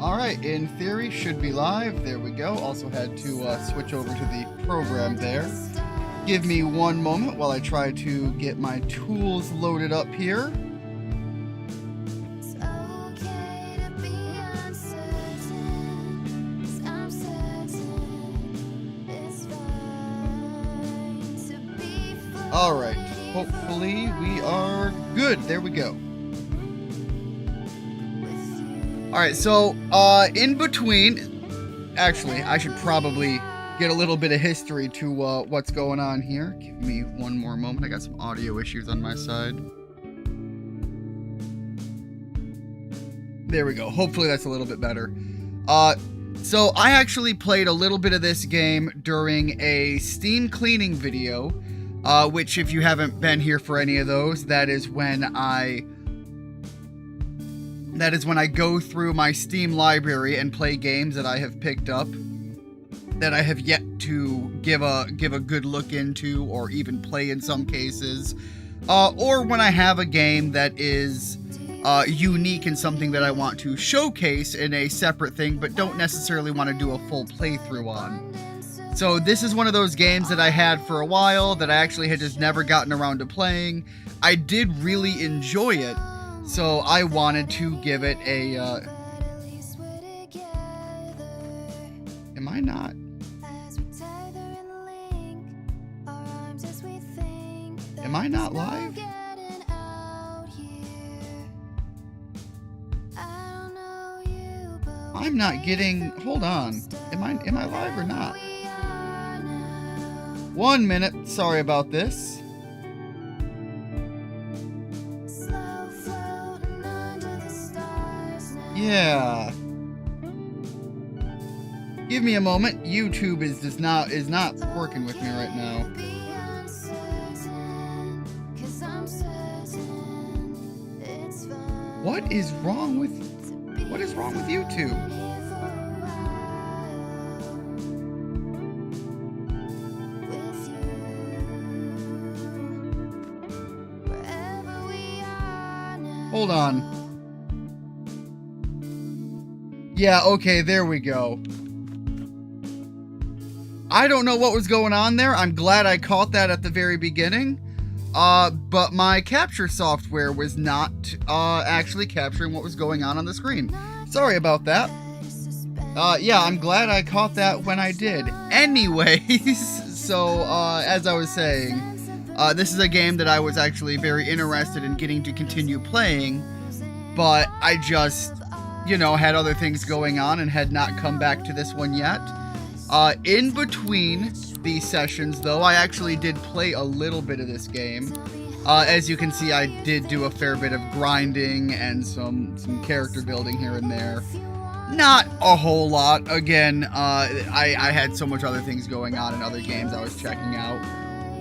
Alright, in theory, should be live. There we go. Also had to switch over to the program there. Give me one moment while I try to get my tools loaded up here. Alright, hopefully we are good. There we go. Alright, so, in between, actually, I should probably get a little bit of history to, what's going on here. Give me one more moment. I got some audio issues on my side. There we go. Hopefully that's a little bit better. So I actually played a little bit of this game during a Steam cleaning video, which if you haven't been here for any of those, that is when I go through my Steam library and play games that I have picked up that I have yet to give a good look into or even play in some cases, or when I have a game that is unique and something that I want to showcase in a separate thing but don't necessarily want to do a full playthrough on. So this is one of those games that I had for a while that I actually had just never gotten around to playing. I did really enjoy it. So I wanted to give it a, am I not? Am I not live? I'm not getting, hold on. Am I live or not? 1 minute, sorry about this. Yeah. Give me a moment. YouTube is not working with me right now. What is wrong with YouTube? Hold on. Yeah, okay, there we go. I don't know what was going on there. I'm glad I caught that at the very beginning. But my capture software was not actually capturing what was going on the screen. Sorry about that. Yeah, I'm glad I caught that when I did. Anyways, so as I was saying, this is a game that I was actually very interested in getting to continue playing, but I just, you know, had other things going on and had not come back to this one yet. In between these sessions, though, I actually did play a little bit of this game. As you can see, I did do a fair bit of grinding and some character building here and there. Not a whole lot. Again, I had so much other things going on in other games I was checking out.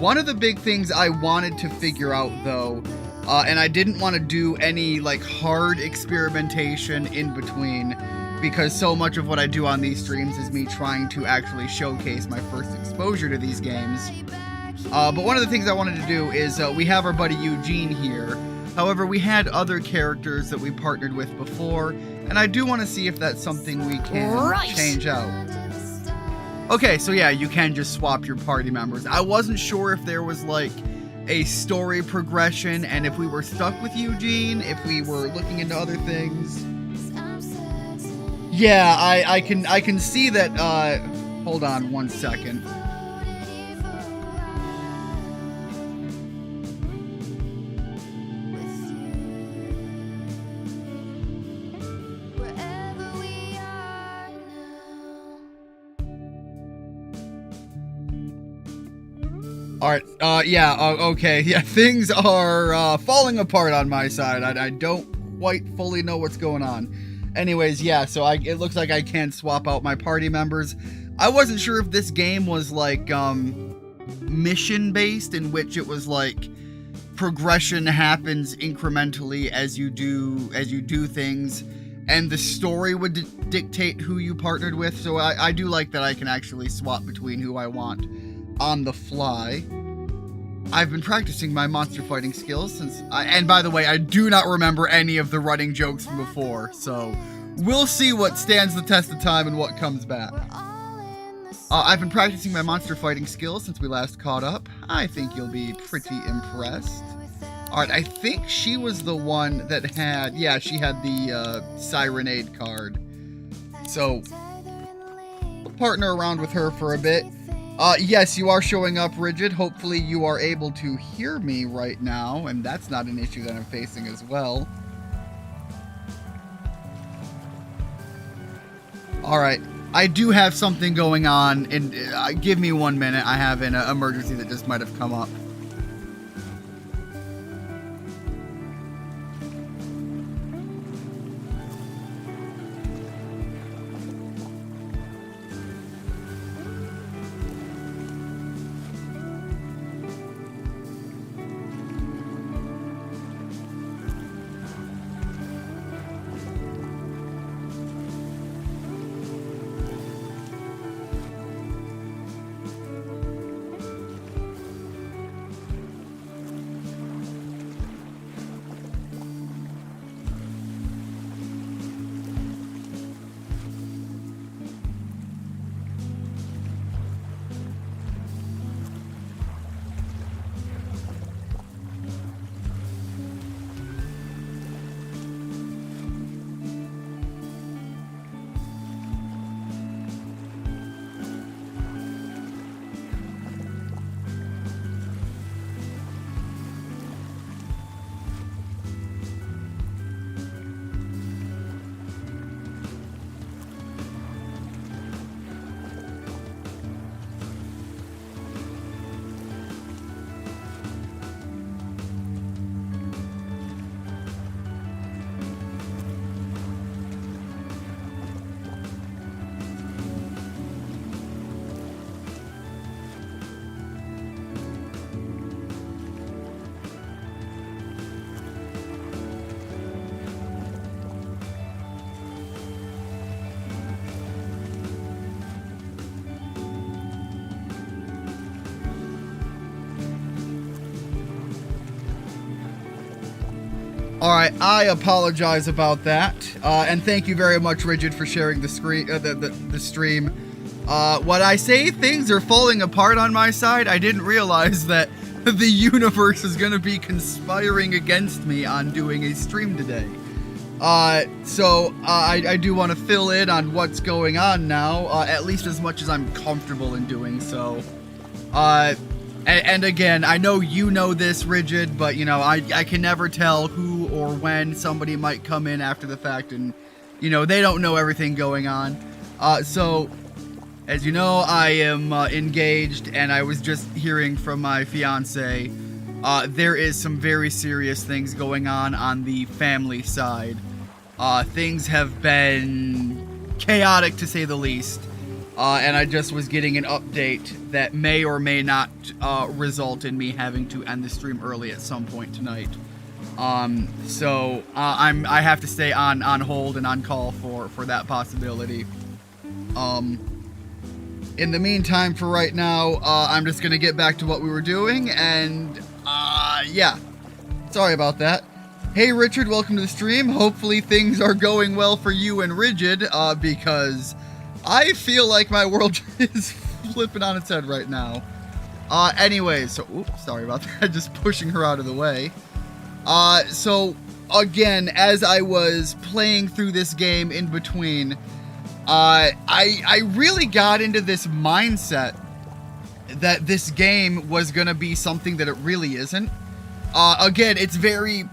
One of the big things I wanted to figure out, though, and I didn't want to do any, like, hard experimentation in between, because so much of what I do on these streams is me trying to actually showcase my first exposure to these games. But one of the things I wanted to do is, we have our buddy Eugene here. However, we had other characters that we partnered with before, and I do want to see if that's something we can change out. Okay, so yeah, you can just swap your party members. I wasn't sure if there was, like, a story progression, and if we were stuck with Eugene, if we were looking into other things. Yeah, I can see that, hold on 1 second. Alright, okay, yeah, things are, falling apart on my side. I don't quite fully know what's going on. Anyways, yeah, so it looks like I can swap out my party members. I wasn't sure if this game was, like, mission-based, in which it was, like, progression happens incrementally as you do things, and the story would dictate who you partnered with. So I do like that I can actually swap between who I want on the fly. I've been practicing my monster fighting skills since and by the way, I do not remember any of the running jokes from before, so we'll see what stands the test of time and what comes back. I've been practicing my monster fighting skills since we last caught up. I think you'll be pretty impressed. Alright, I think she was the one that had... Yeah, she had the Sirenade card. So, we'll partner around with her for a bit. Yes, you are showing up, Rigid. Hopefully you are able to hear me right now, and that's not an issue that I'm facing as well. Alright, I do have something going on, and give me 1 minute. I have an emergency that just might have come up. Alright, I apologize about that, and thank you very much, Rigid, for sharing the screen, the stream. When I say things are falling apart on my side, I didn't realize that the universe is going to be conspiring against me on doing a stream today. So I do want to fill in on what's going on now, at least as much as I'm comfortable in doing so. And again, I know you know this, Rigid, but, you know, I can never tell who or when somebody might come in after the fact, and, you know, they don't know everything going on. So, as you know, I am engaged, and I was just hearing from my fiance, there is some very serious things going on the family side. Things have been chaotic, to say the least. And I just was getting an update that may or may not result in me having to end the stream early at some point tonight. So I have to stay on hold and on call for that possibility. In the meantime, for right now, I'm just gonna get back to what we were doing, and yeah, sorry about that. Hey Richard, welcome to the stream. Hopefully things are going well for you and Rigid, because I feel like my world is flipping on its head right now. Anyways, so, oops, sorry about that, just pushing her out of the way. So, again, as I was playing through this game in between, I really got into this mindset that this game was gonna be something that it really isn't. Again, it's very...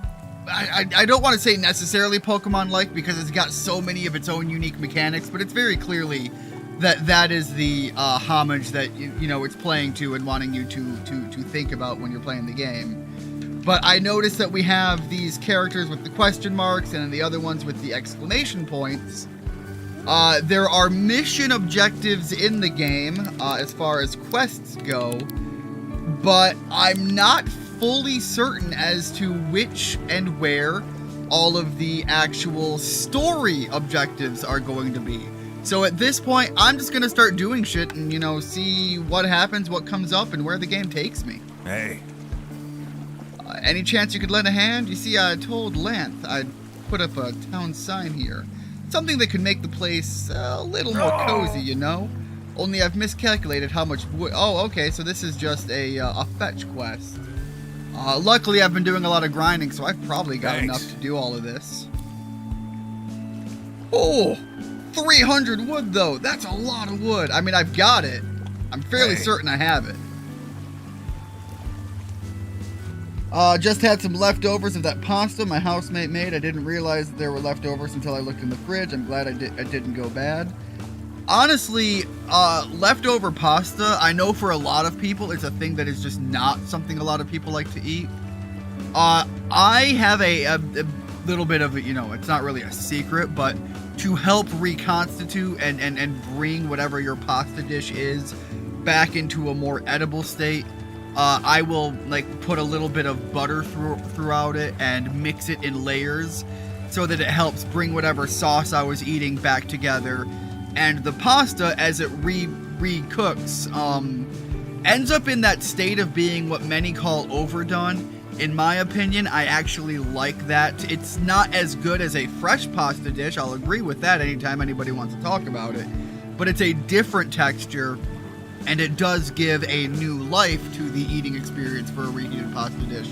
I don't want to say necessarily Pokemon-like, because it's got so many of its own unique mechanics, but it's very clearly that is the homage that you know it's playing to and wanting you to think about when you're playing the game. But I noticed that we have these characters with the question marks and then the other ones with the exclamation points. There are mission objectives in the game as far as quests go, but I'm not fully certain as to which and where all of the actual story objectives are going to be. So at this point, I'm just gonna start doing shit and, you know, see what happens, what comes up, and where the game takes me. Hey. Any chance you could lend a hand? You see, I told Lance I'd put up a town sign here. Something that could make the place a little more cozy, you know? Only I've miscalculated how much wood... Oh, okay, so this is just a fetch quest. Luckily, I've been doing a lot of grinding, so I've probably got enough to do all of this. Oh, 300 wood, though. That's a lot of wood. I mean, I've got it. I'm fairly certain I have it. Just had some leftovers of that pasta my housemate made. I didn't realize that there were leftovers until I looked in the fridge. I'm glad it didn't go bad. Honestly, leftover pasta, I know for a lot of people, it's a thing that is just not something a lot of people like to eat. I have a little bit of, you know, it's not really a secret, but to help reconstitute and bring whatever your pasta dish is back into a more edible state, I will like put a little bit of butter throughout it and mix it in layers so that it helps bring whatever sauce I was eating back together. And the pasta, as it re-cooks, ends up in that state of being what many call overdone. In my opinion, I actually like that. It's not as good as a fresh pasta dish. I'll agree with that anytime anybody wants to talk about it. But it's a different texture, and it does give a new life to the eating experience for a reheated pasta dish.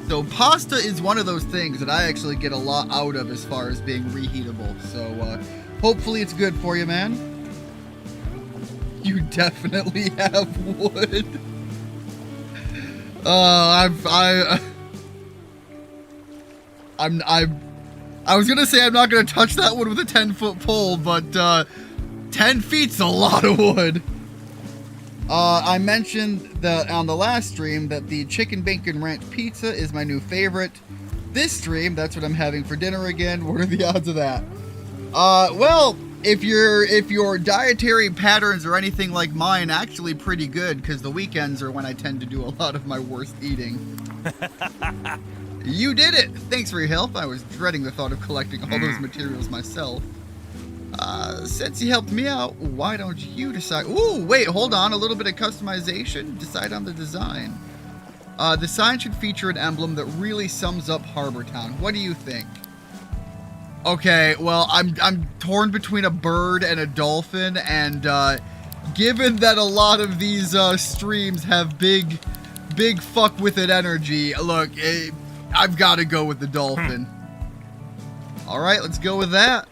So pasta is one of those things that I actually get a lot out of as far as being reheatable. So hopefully it's good for you, man. You definitely have wood. I was gonna say I'm not gonna touch that wood with a 10-foot pole, but 10 feet's a lot of wood. I mentioned on the last stream that the chicken bacon ranch pizza is my new favorite. This stream, that's what I'm having for dinner again. What are the odds of that? Well, if your dietary patterns are anything like mine, actually pretty good, because the weekends are when I tend to do a lot of my worst eating. You did it! Thanks for your help. I was dreading the thought of collecting all those materials myself. Since you helped me out, why don't you decide... Ooh, wait, hold on. A little bit of customization. Decide on the design. The sign should feature an emblem that really sums up Harbor Town. What do you think? Okay, well, I'm torn between a bird and a dolphin, and given that a lot of these streams have big fuck with it energy, look, I've got to go with the dolphin. All right, let's go with that.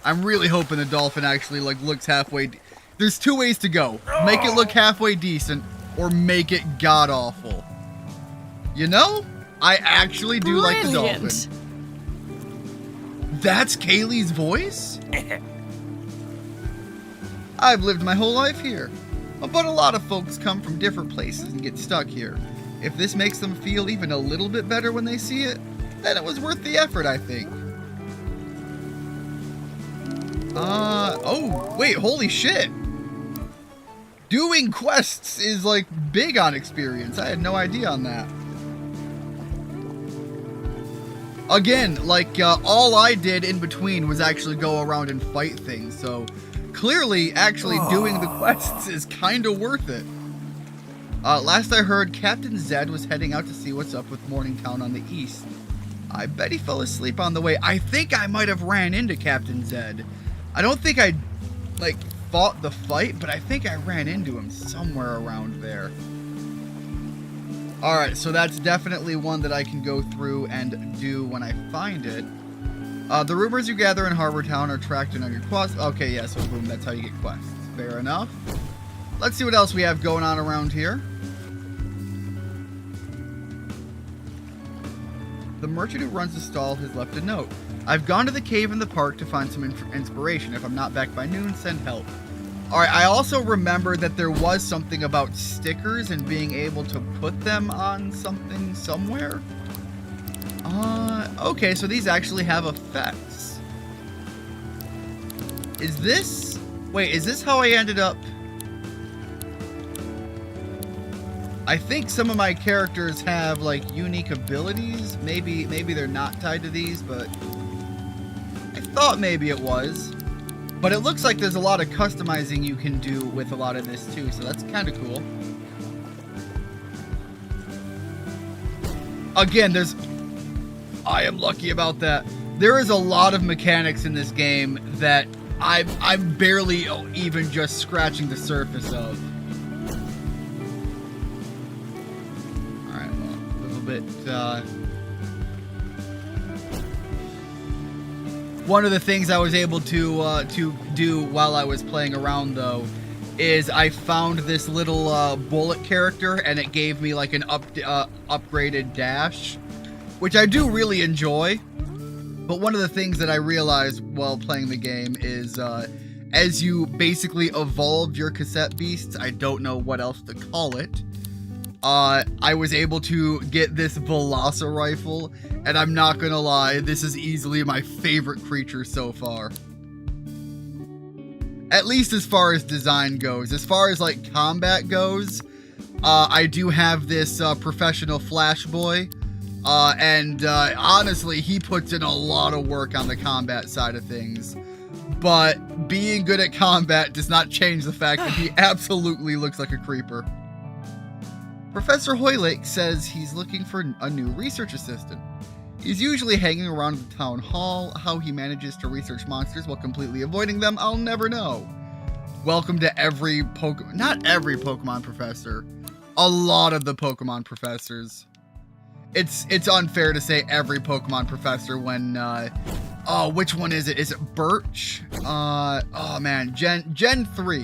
I'm really hoping the dolphin actually like looks halfway. There's two ways to go: make it look halfway decent, or make it god awful. You know, I actually do like the dolphin. That's Kaylee's voice? I've lived my whole life here, but a lot of folks come from different places and get stuck here. If this makes them feel even a little bit better when they see it, then it was worth the effort, I think. Oh, wait, holy shit. Doing quests is, like, big on experience. I had no idea on that. Again, like, all I did in between was actually go around and fight things, so clearly actually doing the quests is kind of worth it. Last I heard, Captain Zed was heading out to see what's up with Morningtown on the east. I bet he fell asleep on the way. I think I might have ran into Captain Zed. I don't think I, like, fought the fight, but I think I ran into him somewhere around there. Alright, so that's definitely one that I can go through and do when I find it. The rumors you gather in Harbor Town are tracked in on your quests. Okay, yeah, so boom, that's how you get quests. Fair enough. Let's see what else we have going on around here. The merchant who runs the stall has left a note. I've gone to the cave in the park to find some inspiration. If I'm not back by noon, send help. Alright, I also remember that there was something about stickers and being able to put them on something somewhere. Okay, so these actually have effects. Is this... Wait, is this how I ended up... I think some of my characters have, like, unique abilities. Maybe they're not tied to these, but... I thought maybe it was. But it looks like there's a lot of customizing you can do with a lot of this, too, so that's kind of cool. Again, there's... I am lucky about that. There is a lot of mechanics in this game that I'm barely even just scratching the surface of. Alright, well, a little bit, one of the things I was able to do while I was playing around, though, is I found this little bullet character, and it gave me like an upgraded dash, which I do really enjoy. But one of the things that I realized while playing the game is as you basically evolve your cassette beasts, I don't know what else to call it, I was able to get this Veloci rifle, and I'm not gonna lie, this is easily my favorite creature so far. At least as far as design goes. As far as like combat goes, I do have this professional Flash Boy, and honestly, he puts in a lot of work on the combat side of things. But being good at combat does not change the fact that he absolutely looks like a creeper. Professor Hoylake says he's looking for a new research assistant. He's usually hanging around the town hall. How he manages to research monsters while completely avoiding them, I'll never know. Welcome to every Pokemon, not every Pokemon professor, a lot of the Pokemon professors. It's unfair to say every Pokemon professor when, oh, which one is it? Is it Birch? Oh man, Gen 3,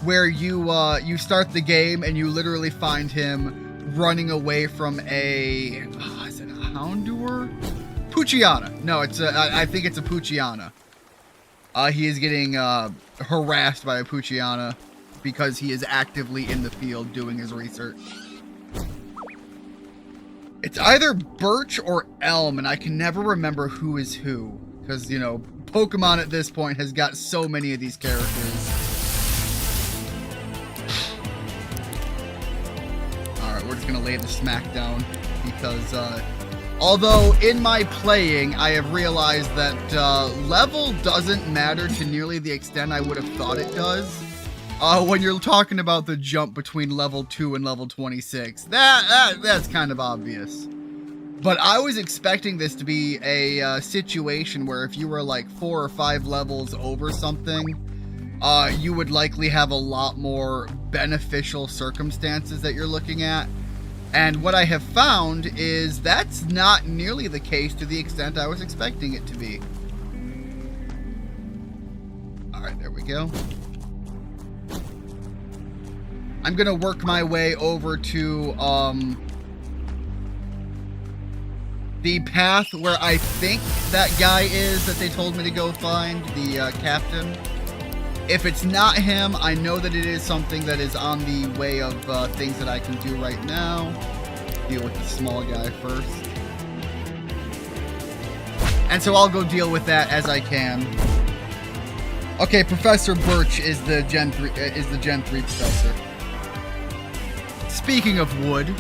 where you start the game and you literally find him running away from a, is it a Houndour? Poochyena. No, I think it's a Poochyena. He is getting harassed by a Poochyena because he is actively in the field doing his research. It's either Birch or Elm, and I can never remember who is who. Because, you know, Pokemon at this point has got so many of these characters. Alright, we're just going to lay the smack down. Because, although in my playing, I have realized that level doesn't matter to nearly the extent I would have thought it does. When you're talking about the jump between level 2 and level 26, that's kind of obvious. But I was expecting this to be a situation where if you were like 4 or 5 levels over something, you would likely have a lot more beneficial circumstances that you're looking at. And what I have found is that's not nearly the case to the extent I was expecting it to be. Alright, there we go. I'm gonna work my way over to the path where I think that guy is that they told me to go find, the captain. If it's not him, I know that it is something that is on the way of things that I can do right now. Deal with the small guy first. And so I'll go deal with that as I can. Okay, Professor Birch is the Gen 3 professor. Speaking of wood,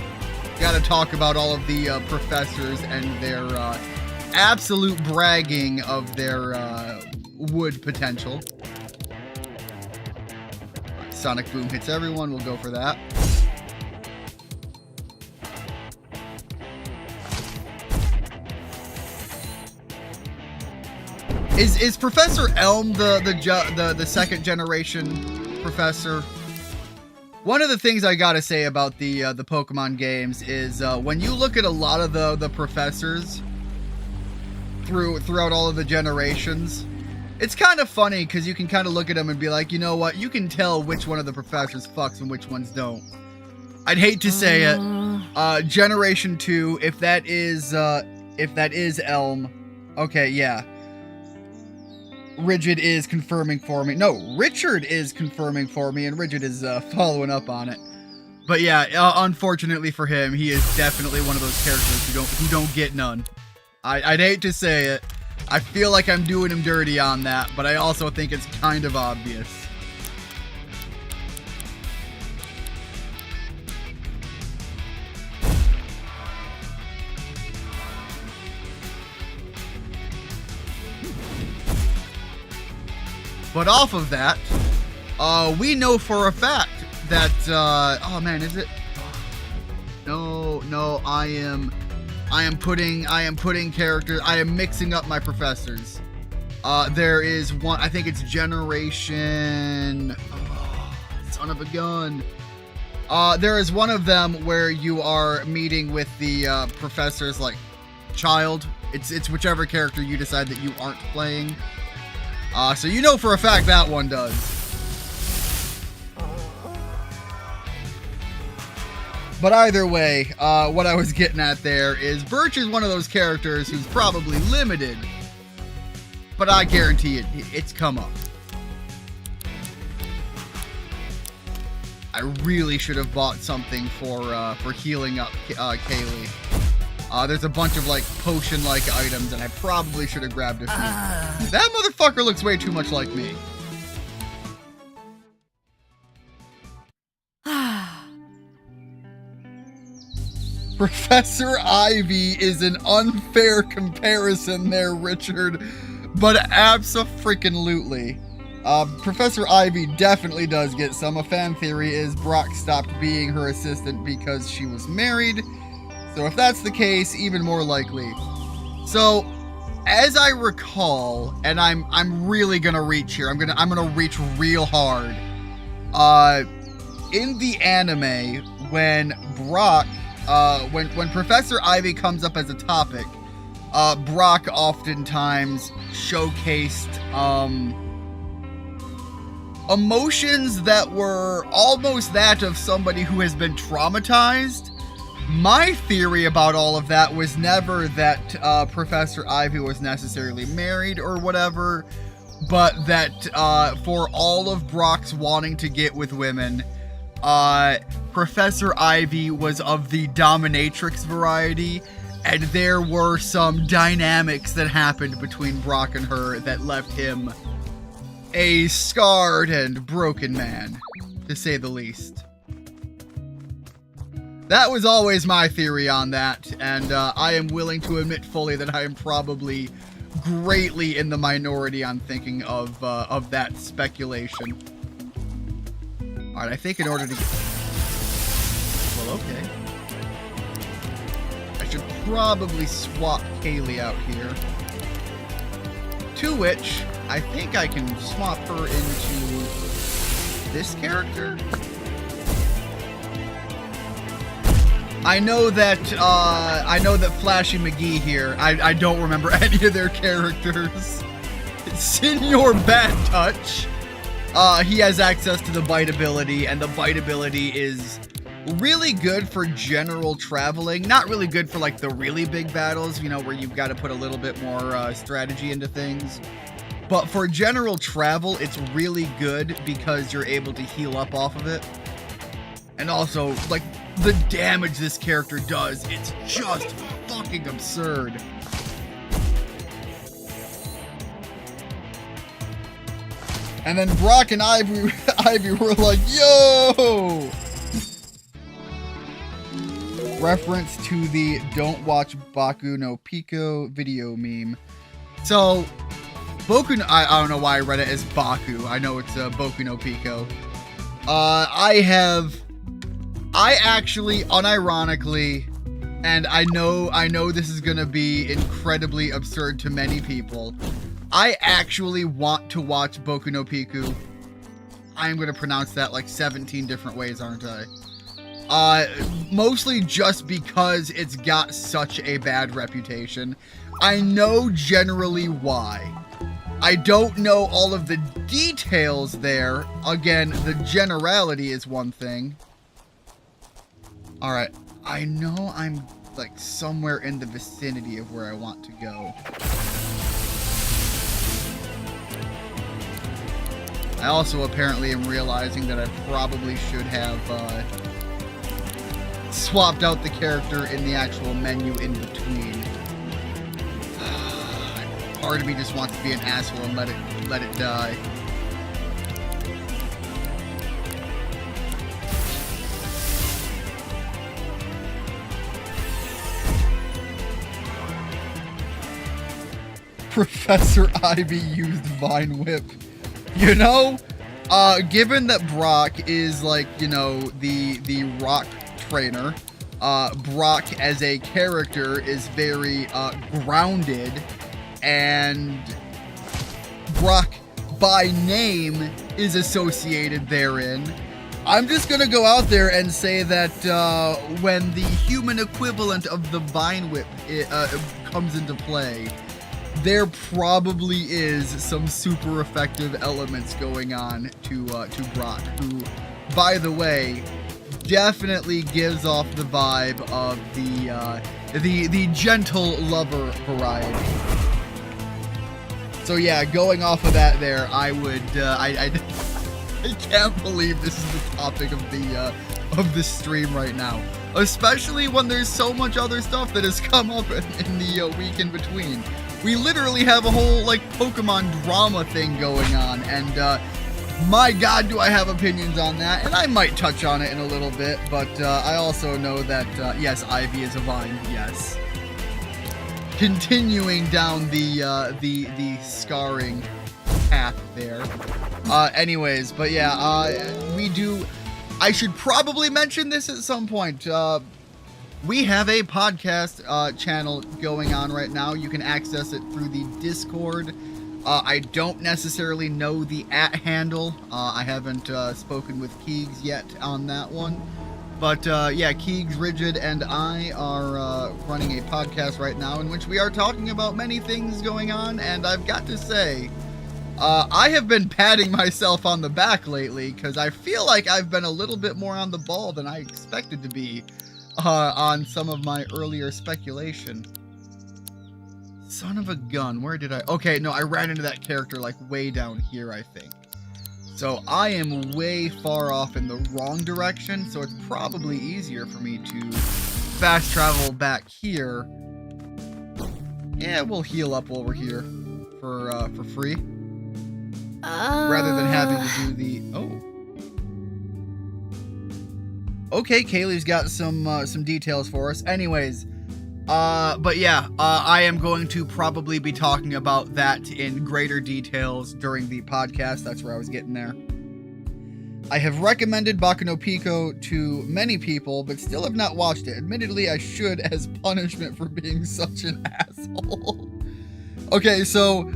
gotta talk about all of the professors and their absolute bragging of their wood potential. Sonic Boom hits everyone, we'll go for that. Is Professor Elm the second generation professor? One of the things I gotta say about the Pokemon games is when you look at a lot of the professors throughout all of the generations, it's kind of funny because you can kind of look at them and be like, you know what, you can tell which one of the professors fucks and which ones don't. I'd hate to say it. Generation 2, if that is Elm, okay, yeah. Rigid is confirming for me. No, Richard is confirming for me, and Rigid is following up on it. But yeah, unfortunately for him, he is definitely one of those characters who don't get none. I'd hate to say it. I feel like I'm doing him dirty on that, but I also think it's kind of obvious. But off of that, we know for a fact that, oh man, is it? No, I am I am putting characters. I am mixing up my professors. There is one. I think it's Generation. Oh, son of a gun. There is one of them where you are meeting with the professor's like child. It's whichever character you decide that you aren't playing. So you know for a fact that one does. But either way, what I was getting at there is Birch is one of those characters who's probably limited, but I guarantee it's come up. I really should have bought something for healing up Kaylee. There's a bunch of like potion-like items, and I probably should have grabbed a few. That motherfucker looks way too much like me. Professor Ivy is an unfair comparison there, Richard, but abso-freaking-lutely. Professor Ivy definitely does get some. A fan theory is Brock stopped being her assistant because she was married. So if that's the case, even more likely. So, as I recall, and I'm really gonna reach here. I'm gonna reach real hard. In the anime, when Brock, when Professor Ivy comes up as a topic, Brock oftentimes showcased emotions that were almost that of somebody who has been traumatized. My theory about all of that was never that Professor Ivy was necessarily married or whatever, but that for all of Brock's wanting to get with women, Professor Ivy was of the dominatrix variety, and there were some dynamics that happened between Brock and her that left him a scarred and broken man, to say the least. That was always my theory on that, and I am willing to admit fully that I am probably greatly in the minority on thinking of that speculation. Alright, I think in order to get... Well, okay. I should probably swap Kaylee out here. To which, I think I can swap her into this character. I know that Flashy McGee here, I don't remember any of their characters. Senor Bad Touch. He has access to the bite ability, and the bite ability is really good for general traveling. Not really good for like the really big battles, you know, where you've got to put a little bit more strategy into things. But for general travel, it's really good because you're able to heal up off of it. And also, like, the damage this character does, it's just fucking absurd. And then Brock and Ivy were like, yo! Reference to the Don't Watch Baku no Pico video meme. So, I don't know why I read it as Baku. I know it's Boku no Pico. I actually, unironically, and I know this is gonna be incredibly absurd to many people, I actually want to watch Boku no Pico. I am gonna pronounce that like 17 different ways, aren't I? Mostly just because it's got such a bad reputation. I know generally why. I don't know all of the details there. Again, the generality is one thing. Alright, I know I'm like somewhere in the vicinity of where I want to go. I also apparently am realizing that I probably should have swapped out the character in the actual menu in between. Part of me just wants to be an asshole and let it die. Professor Ivy used Vine Whip. You know, given that Brock is like, you know, the rock trainer, Brock as a character is very grounded, and Brock by name is associated therein. I'm just gonna go out there and say that when the human equivalent of the Vine Whip comes into play, there probably is some super effective elements going on to Brock, who, by the way, definitely gives off the vibe of the gentle lover variety. So yeah, going off of that there, I would I can't believe this is the topic of the stream right now, especially when there's so much other stuff that has come up in the week in between. We literally have a whole like Pokemon drama thing going on, and my God, do I have opinions on that, and I might touch on it in a little bit, but I also know that yes, Ivy is a Vine, yes. Continuing down the scarring path there. Anyways, but yeah, I should probably mention this at some point. We have a podcast channel going on right now. You can access it through the Discord. I don't necessarily know the @handle. I haven't spoken with Keegs yet on that one. But yeah, Keegs, Rigid, and I are running a podcast right now in which we are talking about many things going on, and I've got to say, I have been patting myself on the back lately because I feel like I've been a little bit more on the ball than I expected to be on some of my earlier speculation. Son of a gun, where did I... Okay, no, I ran into that character like way down here, I think. So I am way far off in the wrong direction, so it's probably easier for me to fast travel back here. Yeah, we'll heal up while we're here for free. Rather than having to do the... Oh. Okay, Kaylee's got some details for us. Anyways, but yeah, I am going to probably be talking about that in greater details during the podcast. That's where I was getting there. I have recommended Baku no Pico to many people, but still have not watched it. Admittedly, I should as punishment for being such an asshole. Okay, so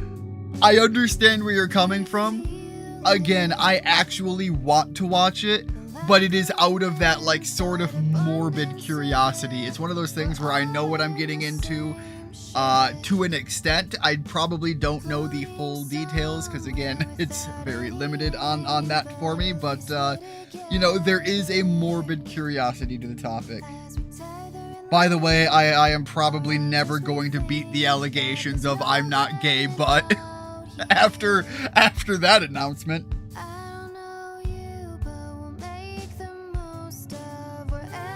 I understand where you're coming from. Again, I actually want to watch it, but it is out of that like sort of morbid curiosity. It's one of those things where I know what I'm getting into to an extent. I probably don't know the full details because again, it's very limited on that for me, but you know, there is a morbid curiosity to the topic. By the way, I am probably never going to beat the allegations of I'm not gay, but after that announcement.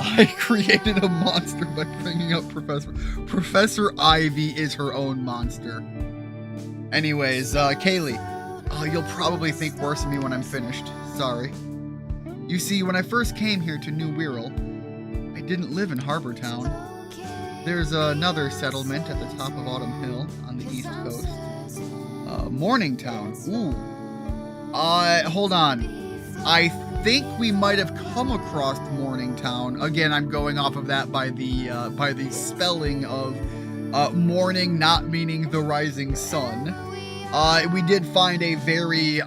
I created a monster by bringing up Professor Ivy is her own monster. Anyways, Kaylee, you'll probably think worse of me when I'm finished. Sorry. You see, when I first came here to New Wirral, I didn't live in Harbor Town. There's another settlement at the top of Autumn Hill on the east coast. Morningtown. Ooh. Hold on. I think we might have come across Morningtown. Again, I'm going off of that by the spelling of morning not meaning the rising sun. We did find a very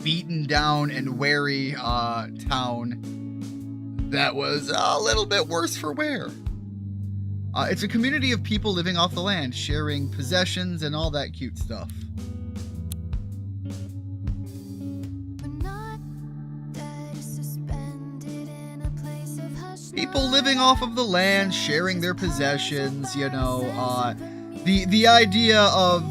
beaten down and wary town that was a little bit worse for wear. It's a community of people living off the land, sharing possessions and all that cute stuff. People living off of the land, sharing their possessions, you know, the idea of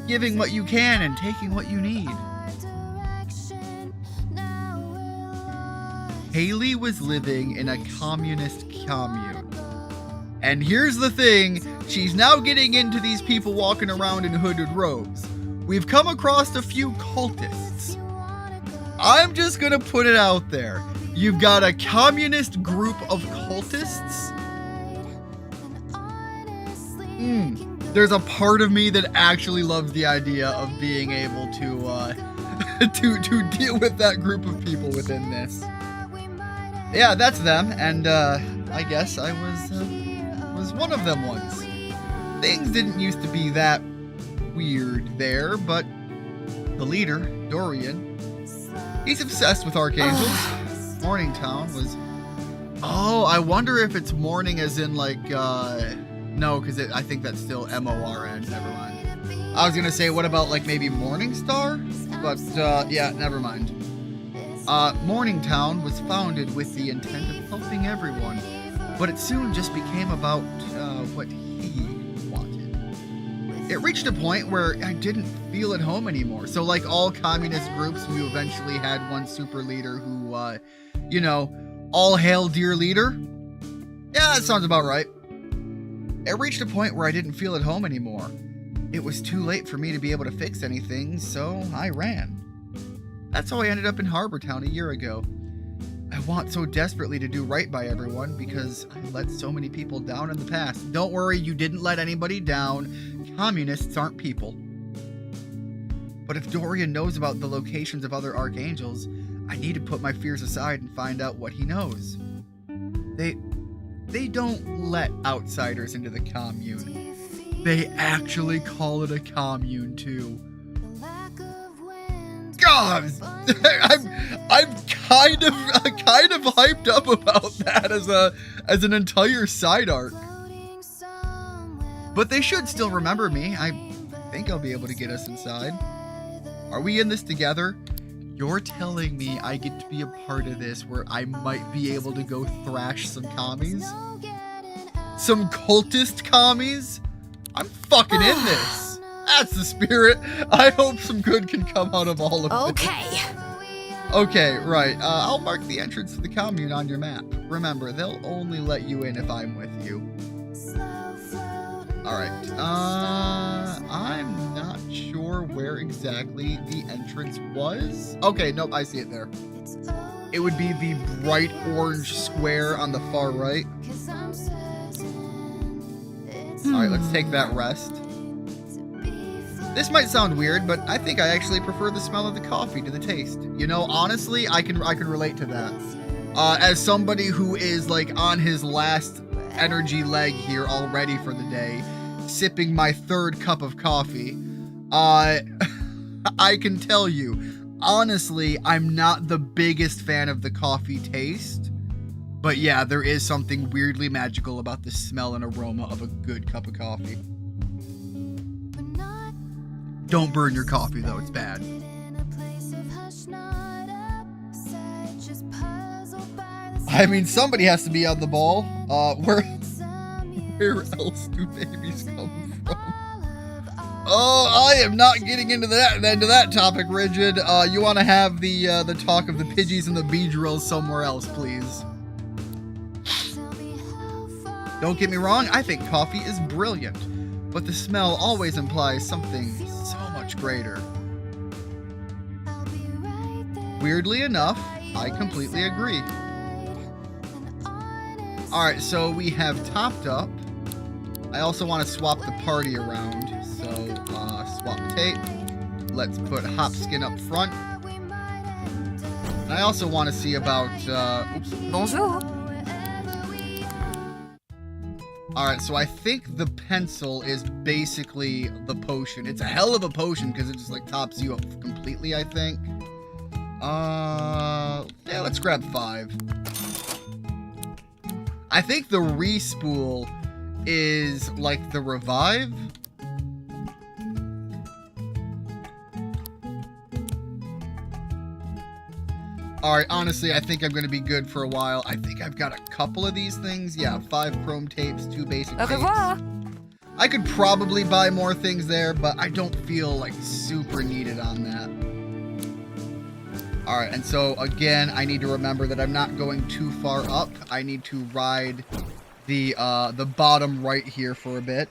giving what you can and taking what you need. Haley was living in a communist commune. And here's the thing, she's now getting into these people walking around in hooded robes. We've come across a few cultists. I'm just gonna put it out there. You've got a communist group of cultists? There's a part of me that actually loves the idea of being able to to deal with that group of people within this. Yeah, that's them, and I guess I was one of them once. Things didn't used to be that weird there, but the leader, Dorian, he's obsessed with archangels. Morningtown was... Oh, I wonder if it's morning as in like, no, because I think that's still M-O-R-N, never mind. I was going to say, what about like maybe Morningstar? But, yeah, never mind. Morningtown was founded with the intent of helping everyone, but it soon just became about, what he wanted. It reached a point where I didn't feel at home anymore. So like all communist groups, we eventually had one super leader who, you know, all hail dear leader. Yeah, that sounds about right. It reached a point where I didn't feel at home anymore. It was too late for me to be able to fix anything, so I ran. That's how I ended up in Harbortown a year ago. I want so desperately to do right by everyone because I let so many people down in the past. Don't worry, you didn't let anybody down. Communists aren't people. But if Dorian knows about the locations of other archangels, I need to put my fears aside and find out what he knows. They don't let outsiders into the commune. They actually call it a commune too. God, I'm kind of hyped up about that as an entire side arc. But they should still remember me. I think I'll be able to get us inside. Are we in this together? You're telling me I get to be a part of this where I might be able to go thrash some commies? Some cultist commies? I'm fucking in this. That's the spirit. I hope some good can come out of all of this. Okay, right. I'll mark the entrance to the commune on your map. Remember, they'll only let you in if I'm with you. Alright. I'm not sure where exactly the entrance was. Okay, nope, I see it there. It would be the bright orange square on the far right. Alright, let's take that rest. This might sound weird, but I think I actually prefer the smell of the coffee to the taste. You know, honestly, I can relate to that. As somebody who is like on his last energy leg here already for the day, sipping my third cup of coffee, I can tell you, honestly, I'm not the biggest fan of the coffee taste. But yeah, there is something weirdly magical about the smell and aroma of a good cup of coffee. Don't burn your coffee though, it's bad. I mean, somebody has to be on the ball. Where else do babies come from? Oh, I am not getting into that topic, Rigid. You want to have the talk of the Pidgeys and the Beedrills somewhere else, please. Don't get me wrong, I think coffee is brilliant, but the smell always implies something so much greater. Weirdly enough, I completely agree. Alright, so we have topped up. I also want to swap the party around, so swap tape. Let's put Hopskin up front. And I also want to see about... oops. Bonjour. Alright, so I think the pencil is basically the potion. It's a hell of a potion because it just like tops you up completely, I think. Yeah, let's grab 5. I think the respool is like the revive. Alright, honestly, I think I'm going to be good for a while. I think I've got a couple of these things. Yeah, 5 chrome tapes, 2 basic tapes. I could probably buy more things there, but I don't feel like super needed on that. Alright, and so again, I need to remember that I'm not going too far up. I need to ride the bottom right here for a bit.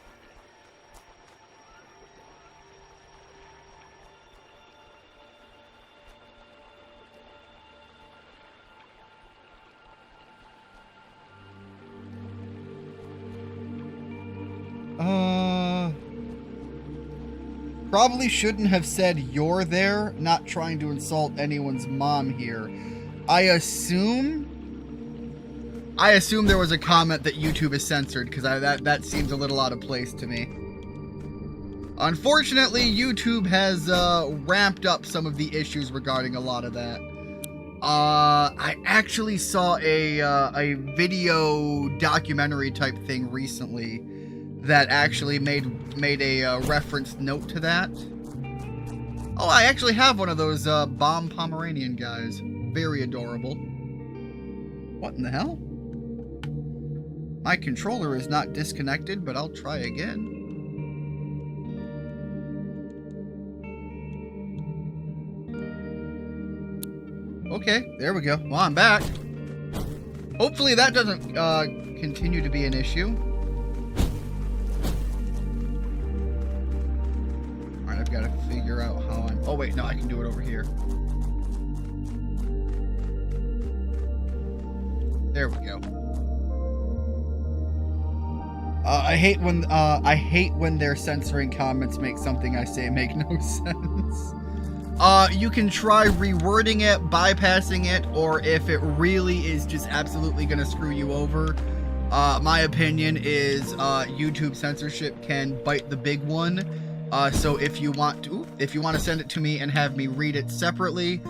Probably shouldn't have said you're there, not trying to insult anyone's mom here. I assume I assume there was a comment that YouTube is censored, because that seems a little out of place to me. Unfortunately, YouTube has ramped up some of the issues regarding a lot of that. I actually saw a video documentary type thing recently that actually made a reference note to that. Oh, I actually have one of those bomb Pomeranian guys. Very adorable. What in the hell? My controller is not disconnected, but I'll try again. Okay, there we go. Well, I'm back. Hopefully that doesn't continue to be an issue. Alright, I've got to figure out how I'm... Oh, wait, no, I can do it over here. There we go. I hate when their censoring comments make something I say make no sense. You can try rewording it, bypassing it, or if it really is just absolutely gonna screw you over, my opinion is YouTube censorship can bite the big one. So if you want to send it to me and have me read it separately,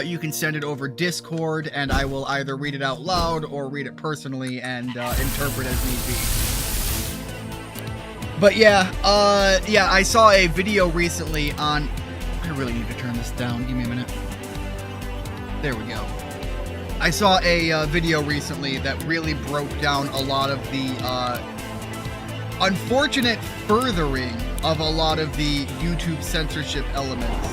you can send it over Discord, and I will either read it out loud or read it personally and interpret as need be. But yeah, I saw a video recently on... I really need to turn this down. Give me a minute. There we go. I saw a video recently that really broke down a lot of the unfortunate furthering of a lot of the YouTube censorship elements.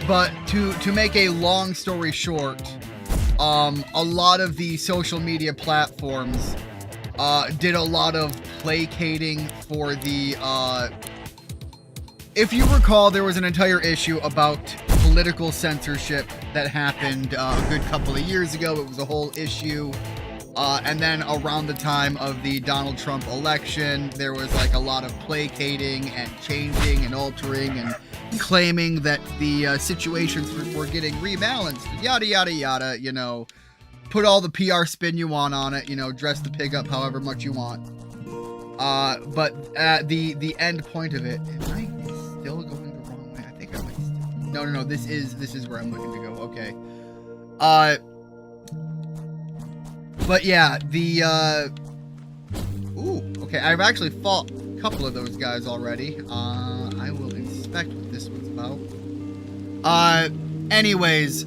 But to make a long story short, a lot of the social media platforms did a lot of placating for the, if you recall, there was an entire issue about political censorship that happened a good couple of years ago. It was a whole issue. And then around the time of the Donald Trump election, there was like a lot of placating and changing and altering and claiming that the situations were getting rebalanced, yada, yada, yada, you know. Put all the PR spin you want on it, you know, dress the pig up however much you want. But at the end point of it, am I still going the wrong way? I think I might still... No, this is where I'm looking to go. Okay. But yeah, ooh, okay, I've actually fought a couple of those guys already. I will inspect what this one's about. Anyways,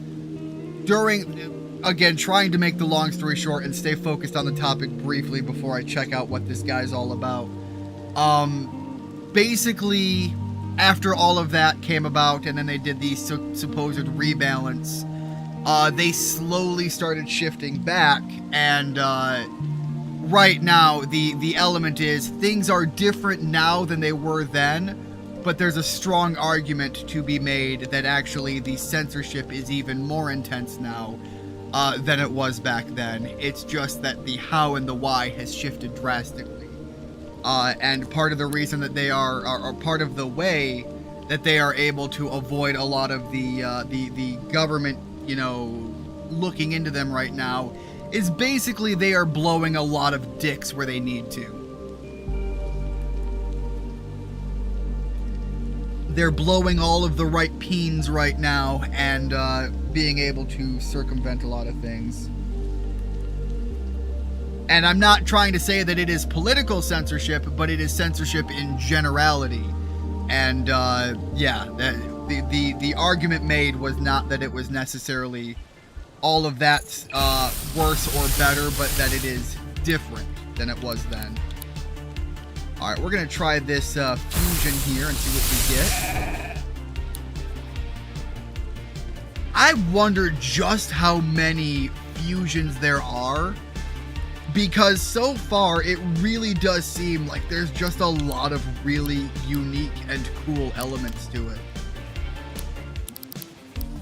again, trying to make the long story short and stay focused on the topic briefly before I check out what this guy's all about. Basically, after all of that came about and then they did the supposed rebalance, they slowly started shifting back, and right now the element is things are different now than they were then, but there's a strong argument to be made that actually the censorship is even more intense now than it was back then. It's just that the how and the why has shifted drastically. And part of the reason that they are part of the way that they are able to avoid a lot of the government, you know, looking into them right now is basically they are blowing a lot of dicks where they need to. They're blowing all of the right peens right now and being able to circumvent a lot of things. And I'm not trying to say that it is political censorship, but it is censorship in generality. And yeah, the argument made was not that it was necessarily all of that worse or better, but that it is different than it was then. Alright, we're going to try this fusion here and see what we get. I wonder just how many fusions there are, because so far it really does seem like there's just a lot of really unique and cool elements to it.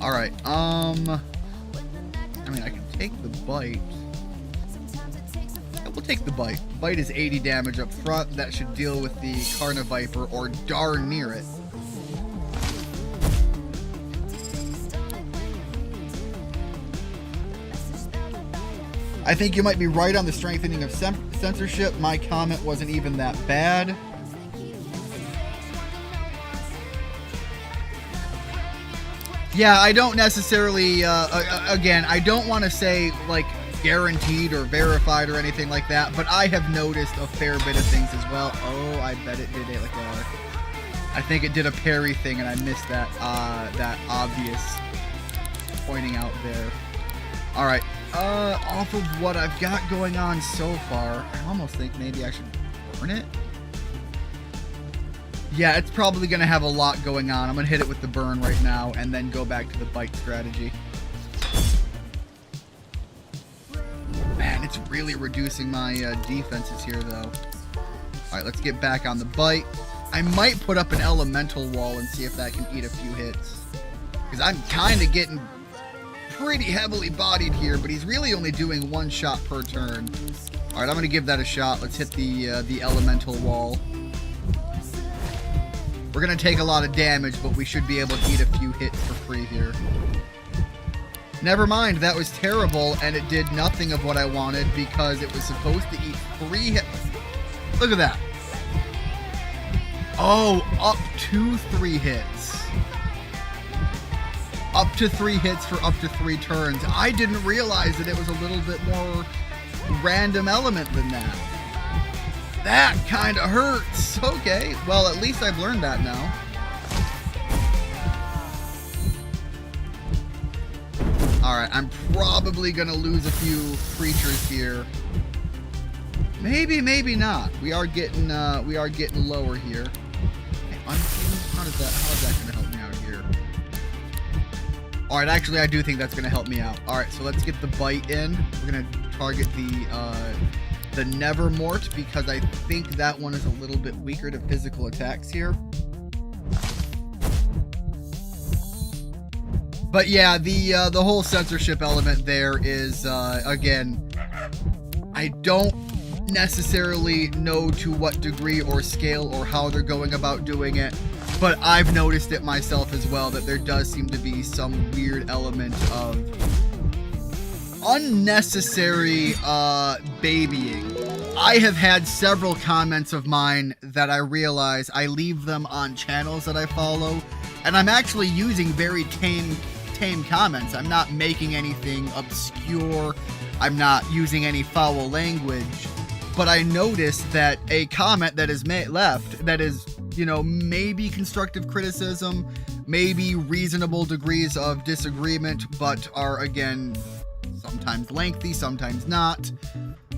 Alright, I mean, I can take the bite. We'll take the bite. Bite is 80 damage up front. That should deal with the Carniviper, or darn near it. I think you might be right on the strengthening of censorship. My comment wasn't even that bad. Yeah, I don't necessarily, again, I don't want to say, like, guaranteed or verified or anything like that, but I have noticed a fair bit of things as well. Oh, I bet it did it like a... I think it did a parry thing, and I missed that, that obvious pointing out there. Alright, off of what I've got going on so far, I almost think maybe I should burn it. Yeah, it's probably going to have a lot going on. I'm going to hit it with the burn right now and then go back to the bite strategy. Man, it's really reducing my defenses here, though. Alright, let's get back on the bite. I might put up an elemental wall and see if that can eat a few hits. Because I'm kind of getting pretty heavily bodied here, but he's really only doing one shot per turn. Alright, I'm going to give that a shot. Let's hit the elemental wall. We're going to take a lot of damage, but we should be able to eat a few hits for free here. Never mind, that was terrible, and it did nothing of what I wanted because it was supposed to eat 3 hits. Look at that. Oh, up to 3 hits. Up to 3 hits for up to 3 turns. I didn't realize that it was a little bit more random element than that. That kind of hurts. Okay, well, at least I've learned that now. Alright, I'm probably going to lose a few creatures here. Maybe, maybe not. We are getting lower here. Okay, how is that going to help me out here? Alright, actually, I do think that's going to help me out. Alright, so let's get the bite in. We're going to target the Nevermort because I think that one is a little bit weaker to physical attacks here. But yeah, the whole censorship element there is, again, I don't necessarily know to what degree or scale or how they're going about doing it, but I've noticed it myself as well, that there does seem to be some weird element of unnecessary babying. I have had several comments of mine that I realize I leave them on channels that I follow, and I'm actually using very tame comments. I'm not making anything obscure. I'm not using any foul language. But I noticed that a comment that is left that is, you know, maybe constructive criticism, maybe reasonable degrees of disagreement, but are, again, sometimes lengthy, sometimes not.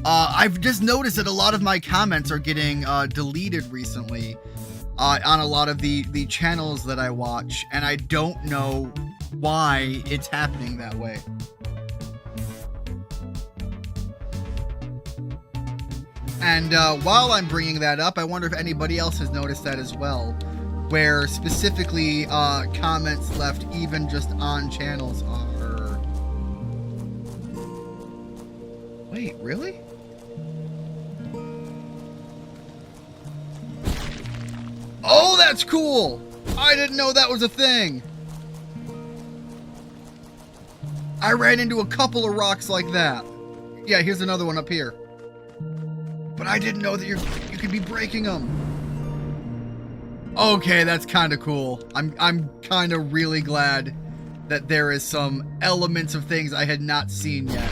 I've just noticed that a lot of my comments are getting deleted recently on a lot of the channels that I watch, and I don't know why it's happening that way. And while I'm bringing that up, I wonder if anybody else has noticed that as well, where specifically comments left even just on channels are... Wait, really? Oh, that's cool! I didn't know that was a thing! I ran into a couple of rocks like that. Yeah, here's another one up here. But I didn't know that you could be breaking them. Okay, that's kind of cool. I'm kind of really glad that there is some elements of things I had not seen yet.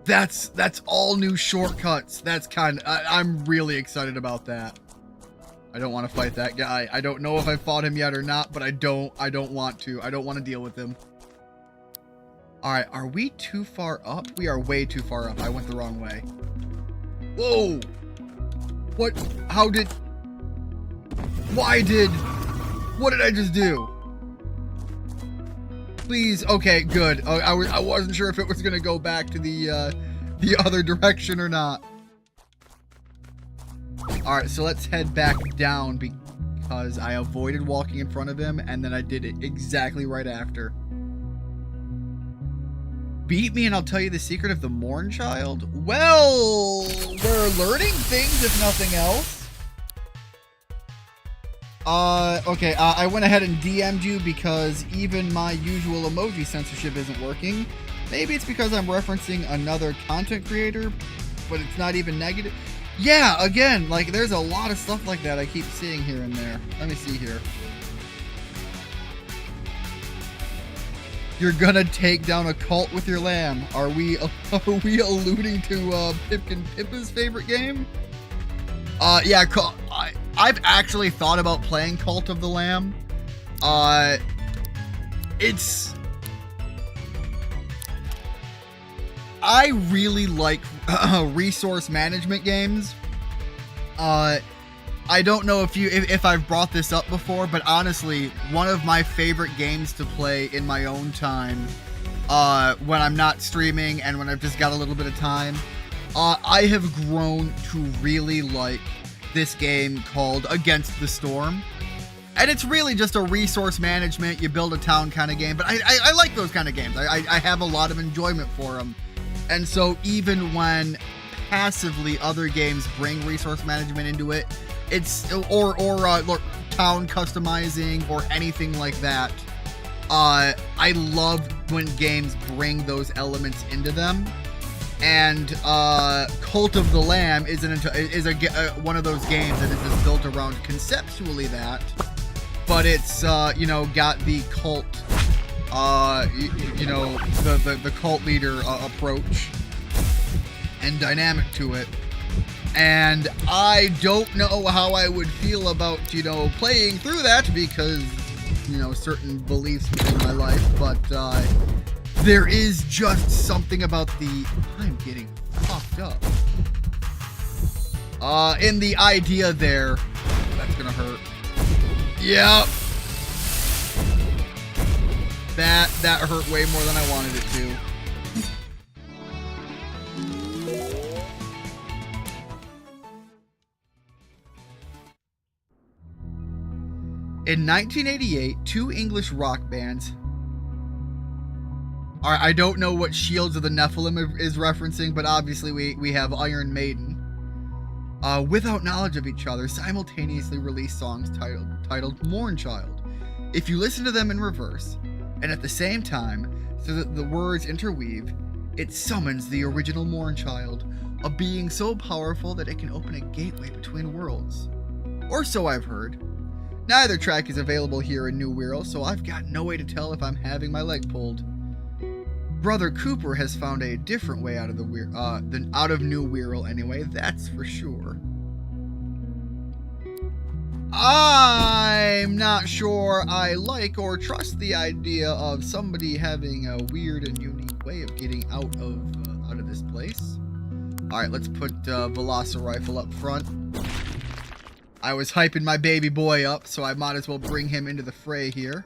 That's all new shortcuts. That's I'm really excited about that. I don't want to fight that guy. I don't know if I fought him yet or not, but I don't want to. I don't want to deal with him. Alright, are we too far up? We are way too far up. I went the wrong way. Whoa! What? How did... What did I just do? Please, okay, good. I wasn't sure if it was going to go back to the other direction or not. Alright, so let's head back down because I avoided walking in front of him and then I did it exactly right after. Beat me and I'll tell you the secret of the Morn Child? Well, we're learning things if nothing else. Okay, I went ahead and DM'd you because even my usual emoji censorship isn't working. Maybe it's because I'm referencing another content creator, but it's not even negative. Yeah, again, like there's a lot of stuff like that I keep seeing here and there. Let me see here. You're gonna take down a cult with your lamb. Are we alluding to Pipkin Pippa's favorite game? Yeah, I've actually thought about playing Cult of the Lamb. I really like resource management games. I don't know if I've brought this up before, but honestly, one of my favorite games to play in my own time, when I'm not streaming and when I've just got a little bit of time, I have grown to really like this game called Against the Storm. And it's really just a resource management, you build a town kind of game, but I like those kind of games. I have a lot of enjoyment for them. And so even when passively other games bring resource management into it, it's or town customizing or anything like that, I love when games bring those elements into them. And Cult of the Lamb is one of those games that is just built around conceptually that, but it's got the cult, the cult leader approach and dynamic to it. And I don't know how I would feel about playing through that because certain beliefs within my life, but there is just something about I'm getting fucked up. In the idea there, that's gonna hurt. Yep. That hurt way more than I wanted it to. In 1988, two English rock bands. I don't know what Shields of the Nephilim is referencing, but obviously we have Iron Maiden. Without knowledge of each other, simultaneously released songs titled Mourn Child. If you listen to them in reverse, and at the same time, so that the words interweave, it summons the original Mourn Child, a being so powerful that it can open a gateway between worlds. Or so I've heard. Neither track is available here in New Wirral, so I've got no way to tell if I'm having my leg pulled. Brother Cooper has found a different way out of out of New Wirral anyway, that's for sure. I'm not sure I like or trust the idea of somebody having a weird and unique way of getting out of this place. All right, let's put Velocirifle up front. I was hyping my baby boy up, so I might as well bring him into the fray here.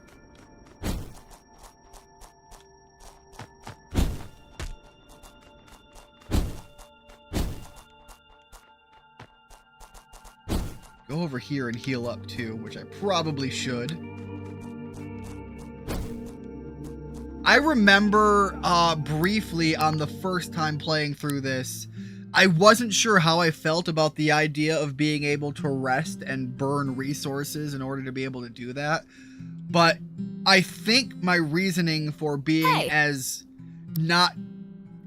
Go over here and heal up too, which I probably should. I remember briefly on the first time playing through this, I wasn't sure how I felt about the idea of being able to rest and burn resources in order to be able to do that. But I think my reasoning for being as not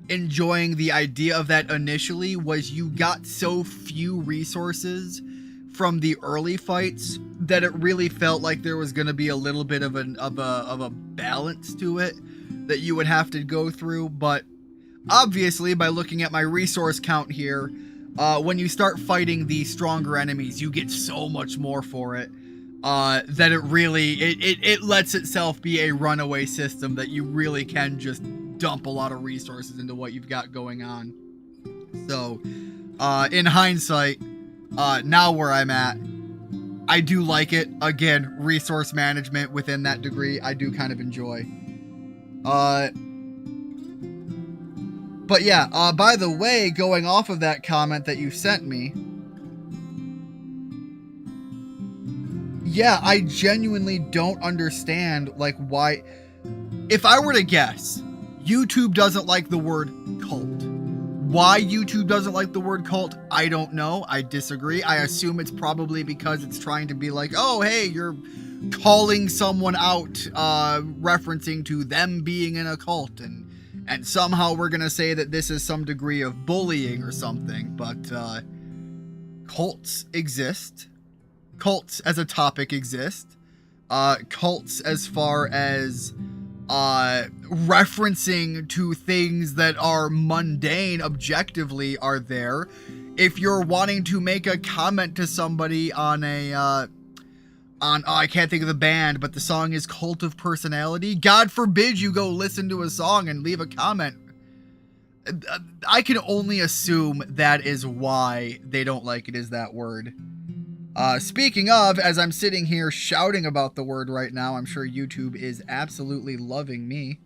enjoying the idea of that initially was you got so few resources from the early fights that it really felt like there was going to be a little bit of a balance to it that you would have to go through. But obviously, by looking at my resource count here, when you start fighting the stronger enemies, you get so much more for it that it really it lets itself be a runaway system that you really can just dump a lot of resources into what you've got going on. So in hindsight, now where I'm at, I do like it. Again, resource management within that degree, I do kind of enjoy. But yeah, by the way, going off of that comment that you sent me, yeah, I genuinely don't understand, like, why, if I were to guess, YouTube doesn't like the word cult. Why YouTube doesn't like the word cult, I don't know. I disagree. I assume it's probably because it's trying to be like, oh, hey, you're calling someone out, referencing to them being in a cult, and and somehow we're gonna say that this is some degree of bullying or something, but cults exist. Cults as a topic exist. Cults as far as referencing to things that are mundane objectively are there. If you're wanting to make a comment to somebody on I can't think of the band, but the song is Cult of Personality, God forbid you go listen to a song and leave a comment. I can only assume that is why they don't like it, is that word. Speaking of, as I'm sitting here shouting about the word right now, I'm sure YouTube is absolutely loving me.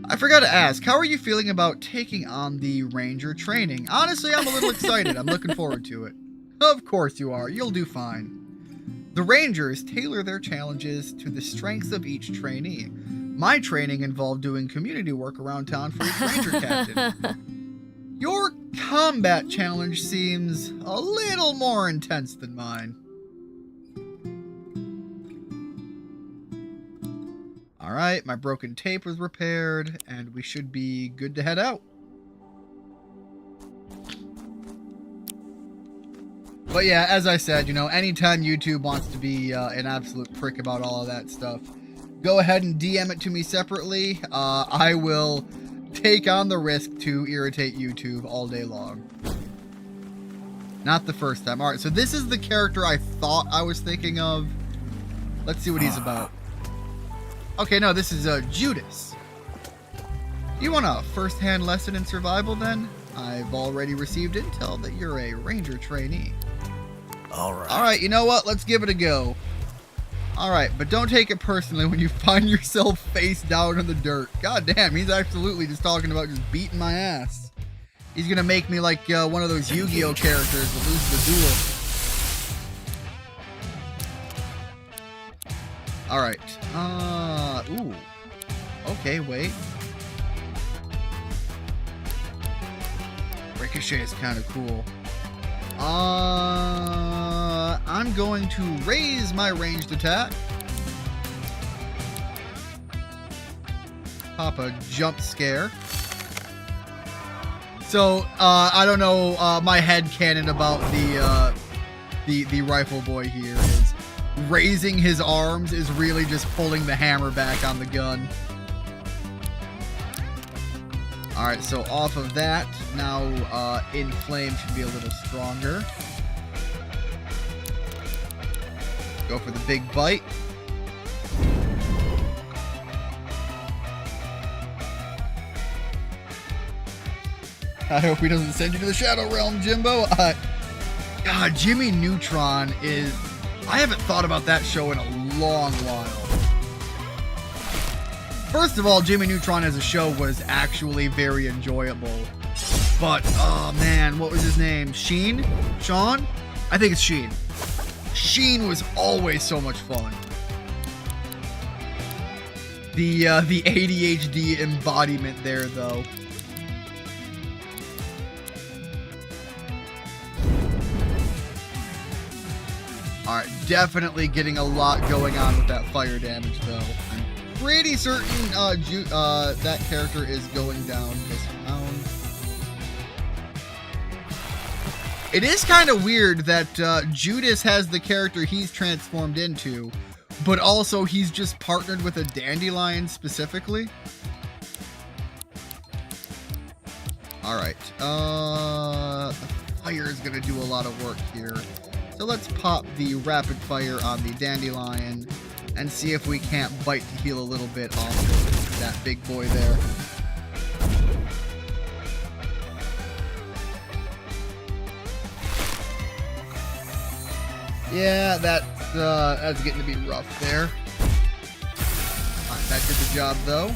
I forgot to ask, how are you feeling about taking on the Ranger training? Honestly, I'm a little excited. I'm looking forward to it. Of course you are. You'll do fine. The Rangers tailor their challenges to the strengths of each trainee. My training involved doing community work around town for each Ranger captain. Your combat challenge seems a little more intense than mine. Alright, my broken tape was repaired, and we should be good to head out. But yeah, as I said, you know, anytime YouTube wants to be an absolute prick about all of that stuff, go ahead and DM it to me separately. I will take on the risk to irritate YouTube all day long. Not the first time. Alright, so this is the character I thought I was thinking of. Let's see what he's about. Okay, no, this is Judas. You want a first-hand lesson in survival, then? I've already received intel that you're a Ranger trainee. Alright, you know what? Let's give it a go. Alright, but don't take it personally when you find yourself face down in the dirt. God damn, he's absolutely just talking about just beating my ass. He's gonna make me like one of those Yu-Gi-Oh characters that lose the duel. Alright. Ooh. Okay, wait. Ricochet is kind of cool. I'm going to raise my ranged attack. Pop a jump scare. So, I don't know, my headcanon about the rifle boy here is raising his arms is really just pulling the hammer back on the gun. Alright, so off of that, now in flame should be a little stronger. Go for the big bite. I hope he doesn't send you to the Shadow Realm, Jimbo. God, Jimmy Neutron is... I haven't thought about that show in a long while. First of all, Jimmy Neutron as a show was actually very enjoyable. But, oh man, what was his name? Sheen? Sean? I think it's Sheen. Sheen was always so much fun. The ADHD embodiment there, though. Alright, definitely getting a lot going on with that fire damage, though. I'm pretty certain that character is going down this round. It is kind of weird that Judas has the character he's transformed into, but also he's just partnered with a dandelion specifically. Alright, the fire is going to do a lot of work here. So let's pop the rapid fire on the dandelion and see if we can't bite to heal a little bit off that big boy there. Yeah, that's getting to be rough there. That did the job though.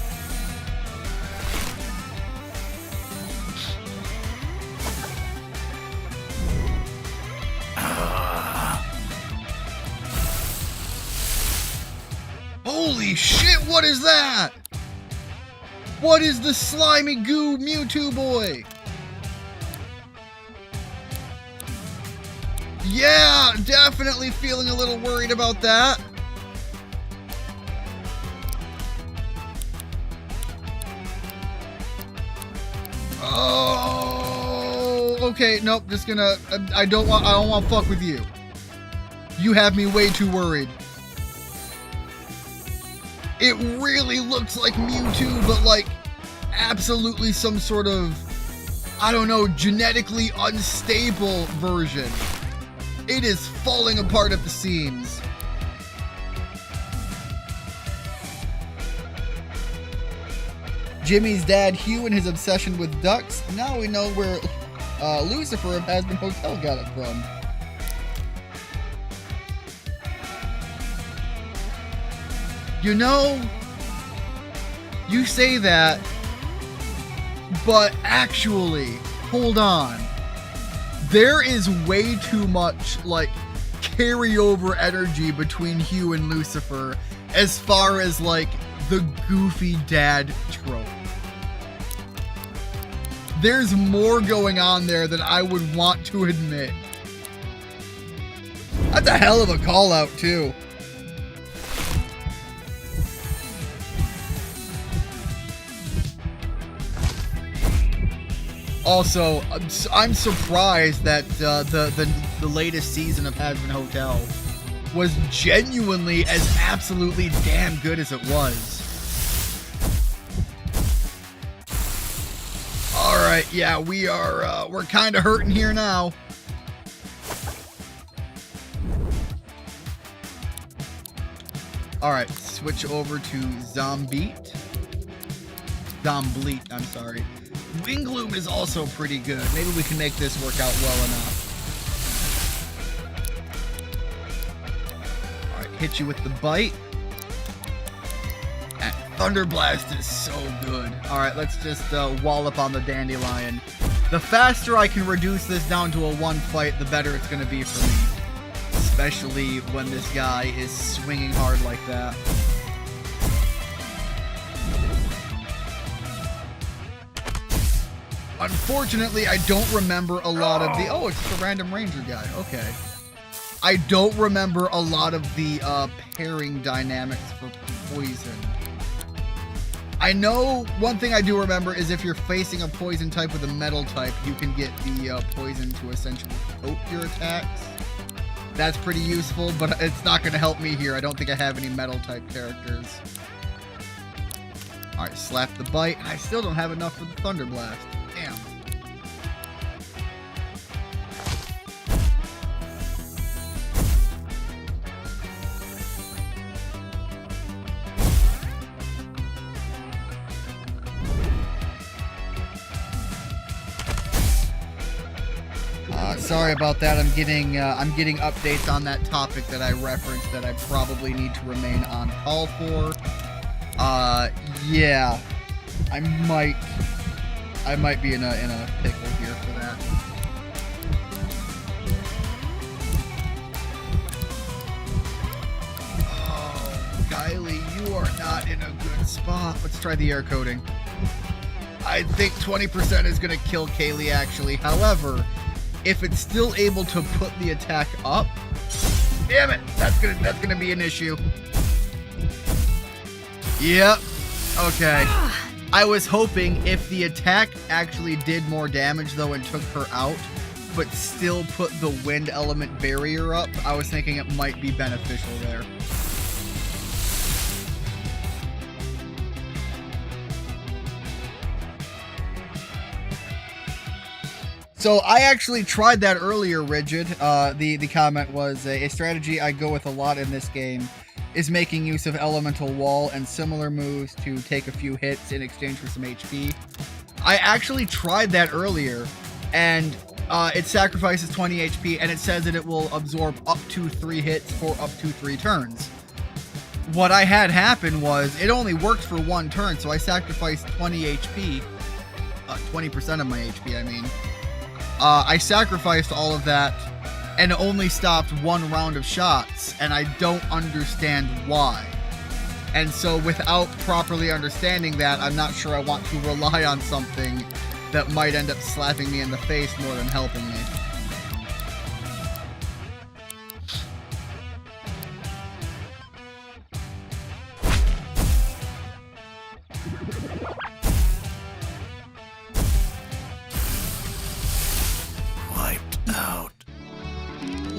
Holy shit, what is that? What is the slimy goo Mewtwo boy? Yeah, definitely feeling a little worried about that. Oh, okay. Nope. Just gonna. I don't want to fuck with you. You have me way too worried. It really looks like Mewtwo, but like absolutely some sort of, I don't know, genetically unstable version. It is falling apart at the seams. Jimmy's dad, Hugh, and his obsession with ducks. Now we know where Lucifer of Hazbin Hotel got it from. You know, you say that, but actually, hold on. There is way too much, like, carryover energy between Hugh and Lucifer as far as, like, the goofy dad trope. There's more going on there than I would want to admit. That's a hell of a call out, too. Also, I'm surprised that the latest season of Hazbin Hotel was genuinely as absolutely damn good as it was. Alright, yeah, we're kind of hurting here now. Alright, switch over to Zombleet, I'm sorry. Wingloom is also pretty good. Maybe we can make this work out well enough. Alright, hit you with the bite. And Thunder Blast is so good. Alright, let's just wallop on the Dandelion. The faster I can reduce this down to a one fight, the better it's going to be for me. Especially when this guy is swinging hard like that. Unfortunately, I don't remember a lot of the... Oh, it's the random ranger guy. Okay. I don't remember a lot of the pairing dynamics for poison. I know one thing I do remember is if you're facing a poison type with a metal type, you can get the poison to essentially coat your attacks. That's pretty useful, but it's not going to help me here. I don't think I have any metal type characters. Alright, slap the bite. I still don't have enough for the Thunder Blast. Damn. Sorry about that. I'm getting updates on that topic that I referenced that I probably need to remain on call for. Yeah, I might be in a pickle here for that. Oh, Kylie, you are not in a good spot. Let's try the air coating. I think 20% is gonna kill Kaylee actually. However, if it's still able to put the attack up, damn it, that's gonna be an issue. Yep. Okay. I was hoping if the attack actually did more damage though and took her out, but still put the wind element barrier up, I was thinking it might be beneficial there. So I actually tried that earlier, Rigid. The comment was a strategy I go with a lot in this game is making use of Elemental Wall and similar moves to take a few hits in exchange for some HP. I actually tried that earlier, and it sacrifices 20 HP, and it says that it will absorb up to 3 hits for up to 3 turns. What I had happen was, it only worked for 1 turn, so I sacrificed 20 HP, 20% of my HP, I mean. I sacrificed all of that and only stopped 1 round of shots, and I don't understand why. And so without properly understanding that, I'm not sure I want to rely on something that might end up slapping me in the face more than helping me.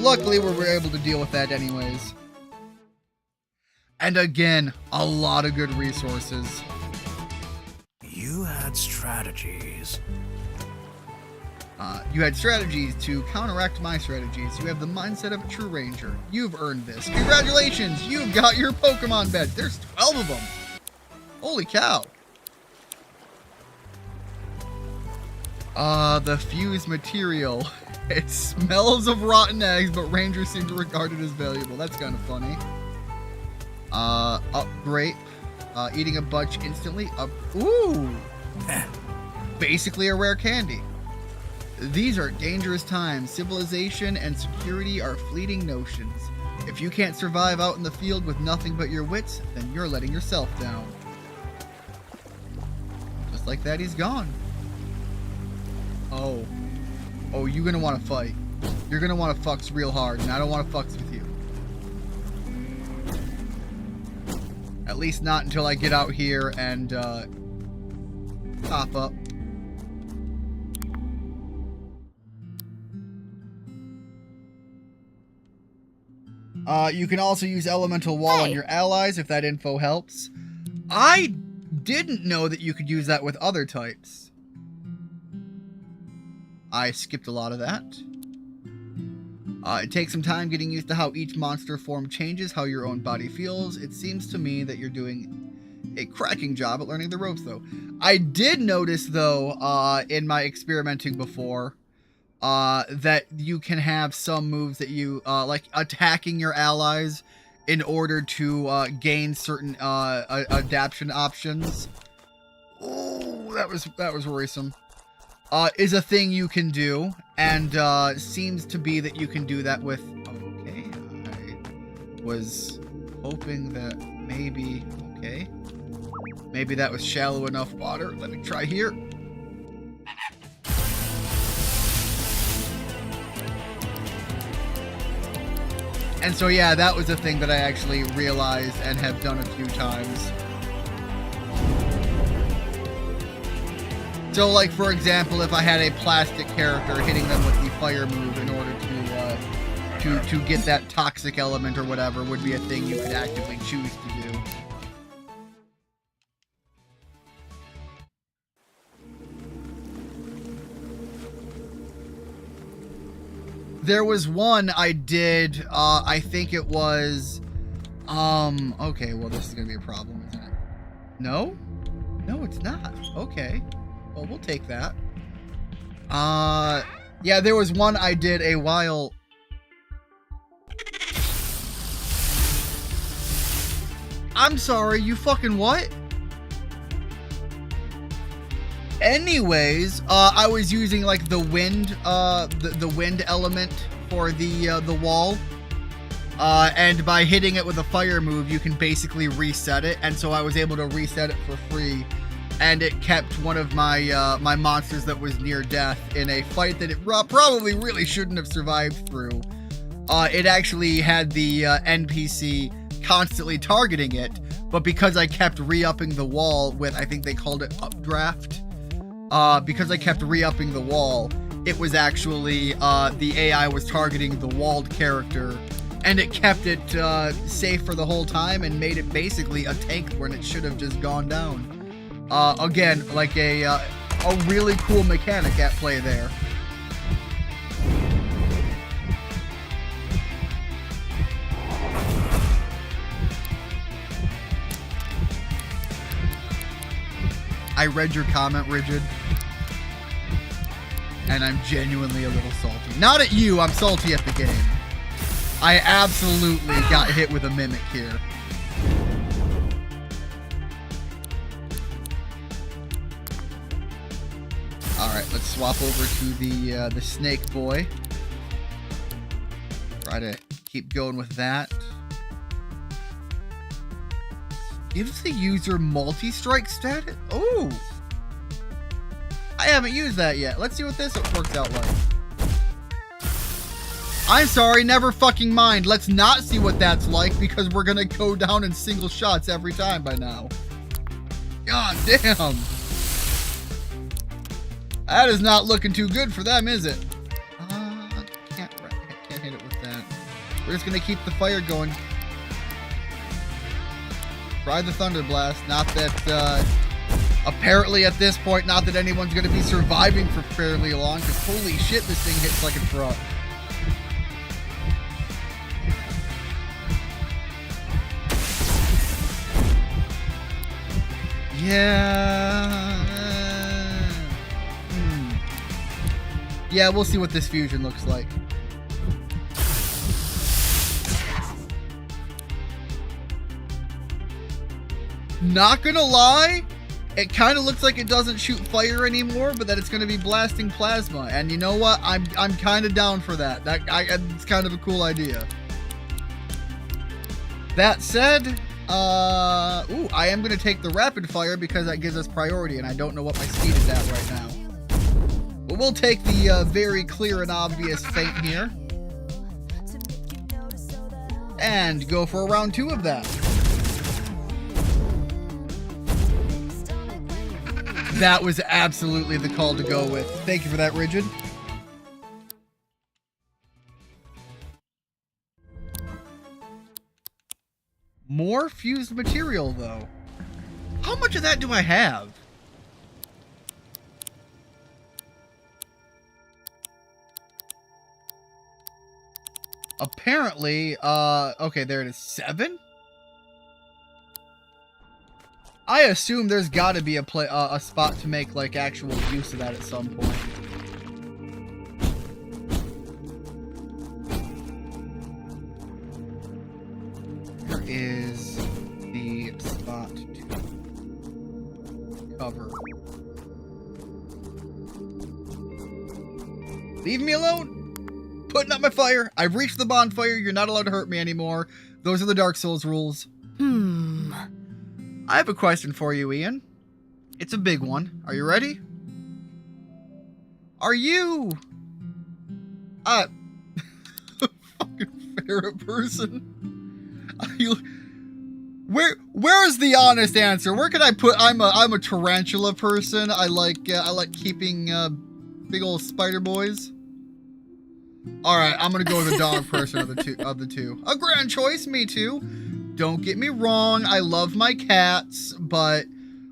luckily we were able to deal with that anyways. And again, a lot of good resources. You had strategies. You had strategies to counteract my strategies. You have the mindset of a true ranger. You've earned this. Congratulations, you've got your Pokemon bed. There's 12 of them. Holy cow. The fused material. It smells of rotten eggs, but rangers seem to regard it as valuable. That's kind of funny. Grape. Eating a bunch instantly. Ooh. Basically a rare candy. These are dangerous times. Civilization and security are fleeting notions. If you can't survive out in the field with nothing but your wits, then you're letting yourself down. Just like that, he's gone. Oh, you're gonna want to fight. You're gonna want to fucks real hard, and I don't want to fucks with you. At least not until I get out here and pop up. You can also use Elemental Wall on your allies if that info helps. I didn't know that you could use that with other types. I skipped a lot of that. It takes some time getting used to how each monster form changes how your own body feels. It seems to me that you're doing a cracking job at learning the ropes, though. I did notice, though, in my experimenting before, that you can have some moves that you, like attacking your allies in order to gain certain adaptation options. Oh, that was worrisome. Is a thing you can do, and seems to be that you can do that with... Okay, I was hoping that maybe... Okay. Maybe that was shallow enough water. Let me try here. And so yeah, that was a thing that I actually realized and have done a few times. So, like, for example, if I had a plastic character, hitting them with the fire move in order to get that toxic element or whatever would be a thing you could actively choose to do. There was one I did, I think it was, okay, well, this is gonna be a problem, isn't it? No? No, it's not. Okay. Well, we'll take that. Yeah, there was one I did a while... I'm sorry, you fucking what? Anyways, I was using, like, the wind, the wind element for the wall. And by hitting it with a fire move, you can basically reset it, and so I was able to reset it for free. And it kept one of my my monsters that was near death in a fight that it probably really shouldn't have survived through. It actually had the NPC constantly targeting it, but because I kept re-upping the wall with, I think they called it updraft, because I kept re-upping the wall, it was actually, the AI was targeting the walled character, and it kept it safe for the whole time and made it basically a tank when it should have just gone down. Again, like a really cool mechanic at play there. I read your comment, Rigid, and I'm genuinely a little salty. Not at you, I'm salty at the game. I absolutely got hit with a mimic here. Alright, let's swap over to the snake boy. Try to keep going with that. Gives the user multi-strike status? Oh! I haven't used that yet. Let's see what this works out like. I'm sorry, never fucking mind. Let's not see what that's like because we're gonna go down in single shots every time by now. God damn! That is not looking too good for them, is it? Can't hit it with that. We're just gonna keep the fire going. Try the Thunder Blast. Not that, apparently at this point, not that anyone's gonna be surviving for fairly long, because holy shit, this thing hits like a truck. Yeah. Yeah, we'll see what this fusion looks like. Not gonna lie, it kind of looks like it doesn't shoot fire anymore, but that it's gonna be blasting plasma. And you know what? I'm kind of down for that. It's kind of a cool idea. That said, I am gonna take the rapid fire because that gives us priority, and I don't know what my speed is at right now. But we'll take the very clear and obvious feint here, and go for a round 2 of that. That was absolutely the call to go with. Thank you for that, Rigid. More fused material, though. How much of that do I have? Apparently, okay, there it is. 7? I assume there's got to be a spot to make like actual use of that at some point. There is the spot to cover. Leave me alone. Putting up my fire. I've reached the bonfire. You're not allowed to hurt me anymore. Those are the Dark Souls rules. I have a question for you, Ian. It's a big one. Are you ready? Are you a fucking ferret person? Are you? Where is the honest answer? Where can I put? I'm a tarantula person. I like keeping big old spider boys. All right, I'm gonna go with the dog person of the two. A grand choice, me too. Don't get me wrong, I love my cats, but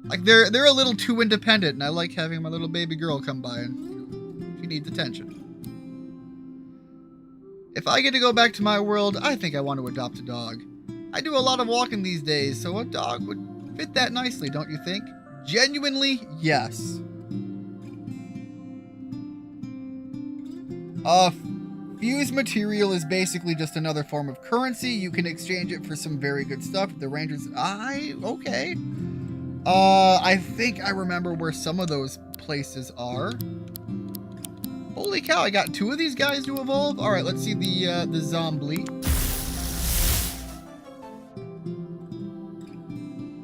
like they're a little too independent, and I like having my little baby girl come by, and she needs attention. If I get to go back to my world, I think I want to adopt a dog. I do a lot of walking these days, so a dog would fit that nicely, don't you think? Genuinely, yes. Fused material is basically just another form of currency. You can exchange it for some very good stuff. The Rangers, okay. I think I remember where some of those places are. Holy cow, I got 2 of these guys to evolve. All right, let's see the zombie.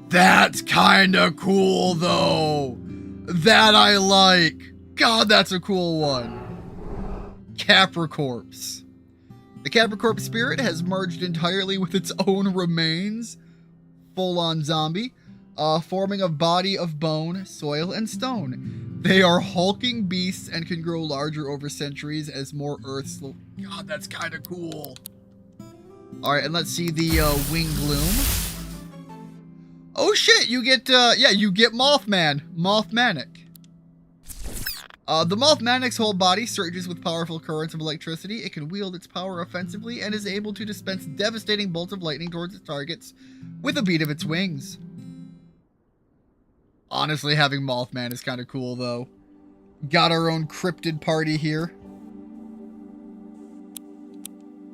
That's kind of cool, though. That I like. God, that's a cool one. Capricorpse. The Capricorp spirit has merged entirely with its own remains, full-on zombie, forming a body of bone, soil, and stone. They are hulking beasts and can grow larger over centuries as more earth God, that's kind of cool. Alright, and let's see the wing gloom. Oh shit, you get, you get Mothman. Mothmanic. The Mothmanic's whole body surges with powerful currents of electricity. It can wield its power offensively and is able to dispense devastating bolts of lightning towards its targets with a beat of its wings. Honestly, having Mothman is kind of cool, though. Got our own cryptid party here.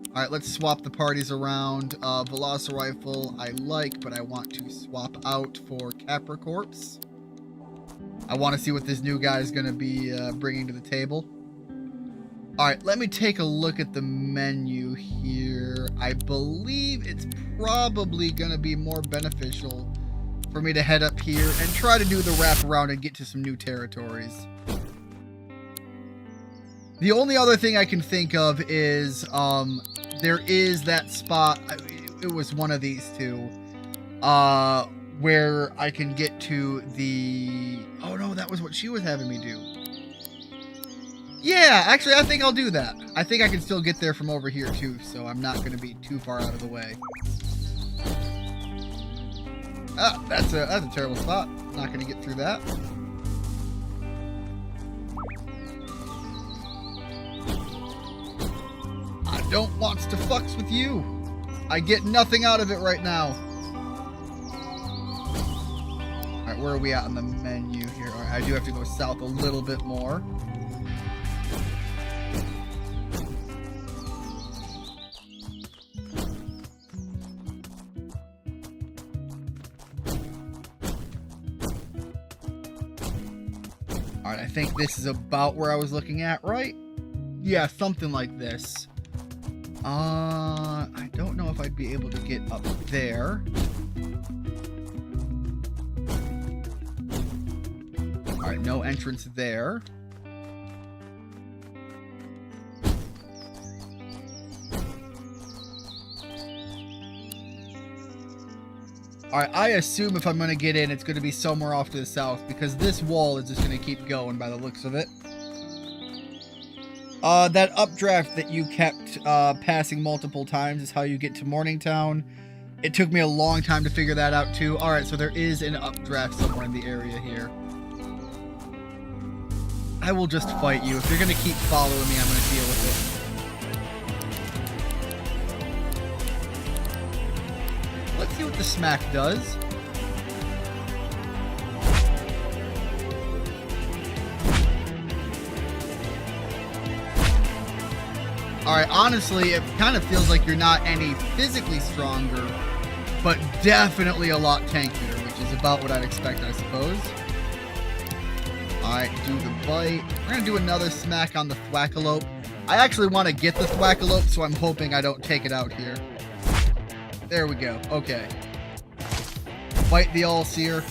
Alright, let's swap the parties around. Velocirifle I like, but I want to swap out for Capricorpse. I want to see what this new guy is going to be bringing to the table. Alright, let me take a look at the menu here. I believe it's probably going to be more beneficial for me to head up here and try to do the wrap around and get to some new territories. The only other thing I can think of is there is that spot, it was one of these two, where I can get to the... Oh no, that was what she was having me do. Yeah, actually, I think I'll do that. I think I can still get there from over here, too, so I'm not going to be too far out of the way. Ah, that's a terrible spot. Not going to get through that. I don't want to fucks with you. I get nothing out of it right now. Alright, where are we at on the menu here? Alright, I do have to go south a little bit more. Alright, I think this is about where I was looking at, right? Yeah, something like this. I don't know if I'd be able to get up there. Alright, no entrance there. Alright, I assume if I'm going to get in, it's going to be somewhere off to the south, because this wall is just going to keep going by the looks of it. That updraft that you kept passing multiple times is how you get to Morningtown. It took me a long time to figure that out too. Alright, so there is an updraft somewhere in the area here. I will just fight you. If you're going to keep following me, I'm going to deal with it. Let's see what the smack does. Alright, honestly, it kind of feels like you're not any physically stronger, but definitely a lot tankier, which is about what I'd expect, I suppose. Alright, do the bite. We're going to do another smack on the Thwackalope. I actually want to get the Thwackalope, so I'm hoping I don't take it out here. There we go. Okay. Bite the All-Seer.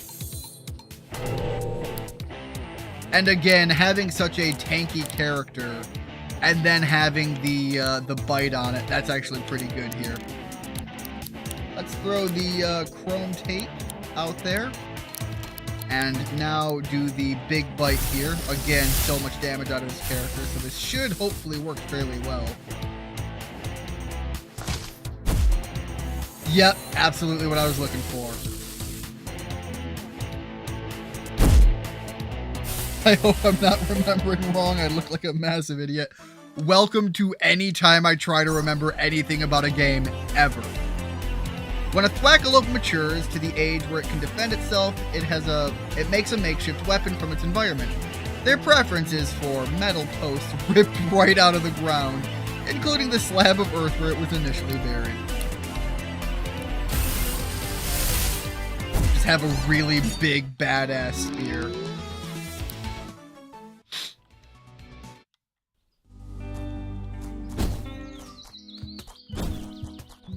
And again, having such a tanky character and then having the bite on it, that's actually pretty good here. Let's throw the chrome tape out there. And now do the big bite here. Again, so much damage out of his character, so this should hopefully work fairly well. Yep, absolutely what I was looking for. I hope I'm not remembering wrong. I look like a massive idiot. Welcome to any time I try to remember anything about a game, ever. When a Thwackalope matures to the age where it can defend itself, it makes a makeshift weapon from its environment. Their preference is for metal posts ripped right out of the ground, including the slab of earth where it was initially buried. Just have a really big badass spear.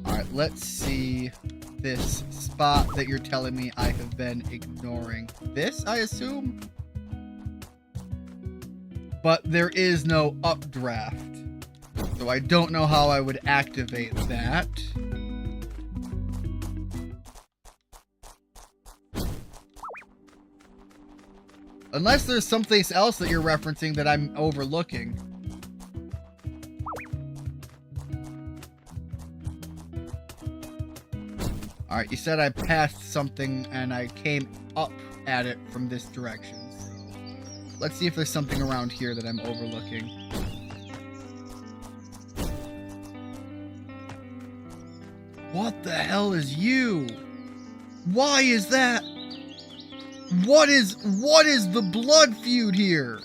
Alright, let's see this spot that you're telling me I have been ignoring. This, I assume? But there is no updraft, so I don't know how I would activate that. Unless there's something else that you're referencing that I'm overlooking. Alright, you said I passed something and I came up at it from this direction. So let's see if there's something around here that I'm overlooking. What the hell is you? Why is that? What is the blood feud here?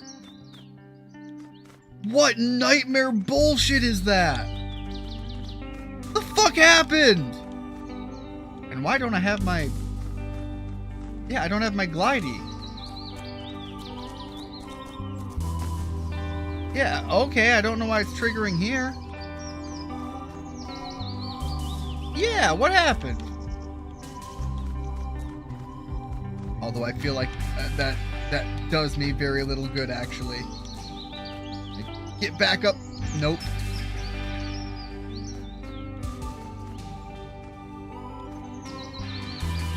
What nightmare bullshit is that? What the fuck happened? And why don't I have my... Yeah, I don't have my glidey. Yeah, okay, I don't know why it's triggering here. Yeah, what happened? Although I feel like that does me very little good, actually. Get back up. Nope.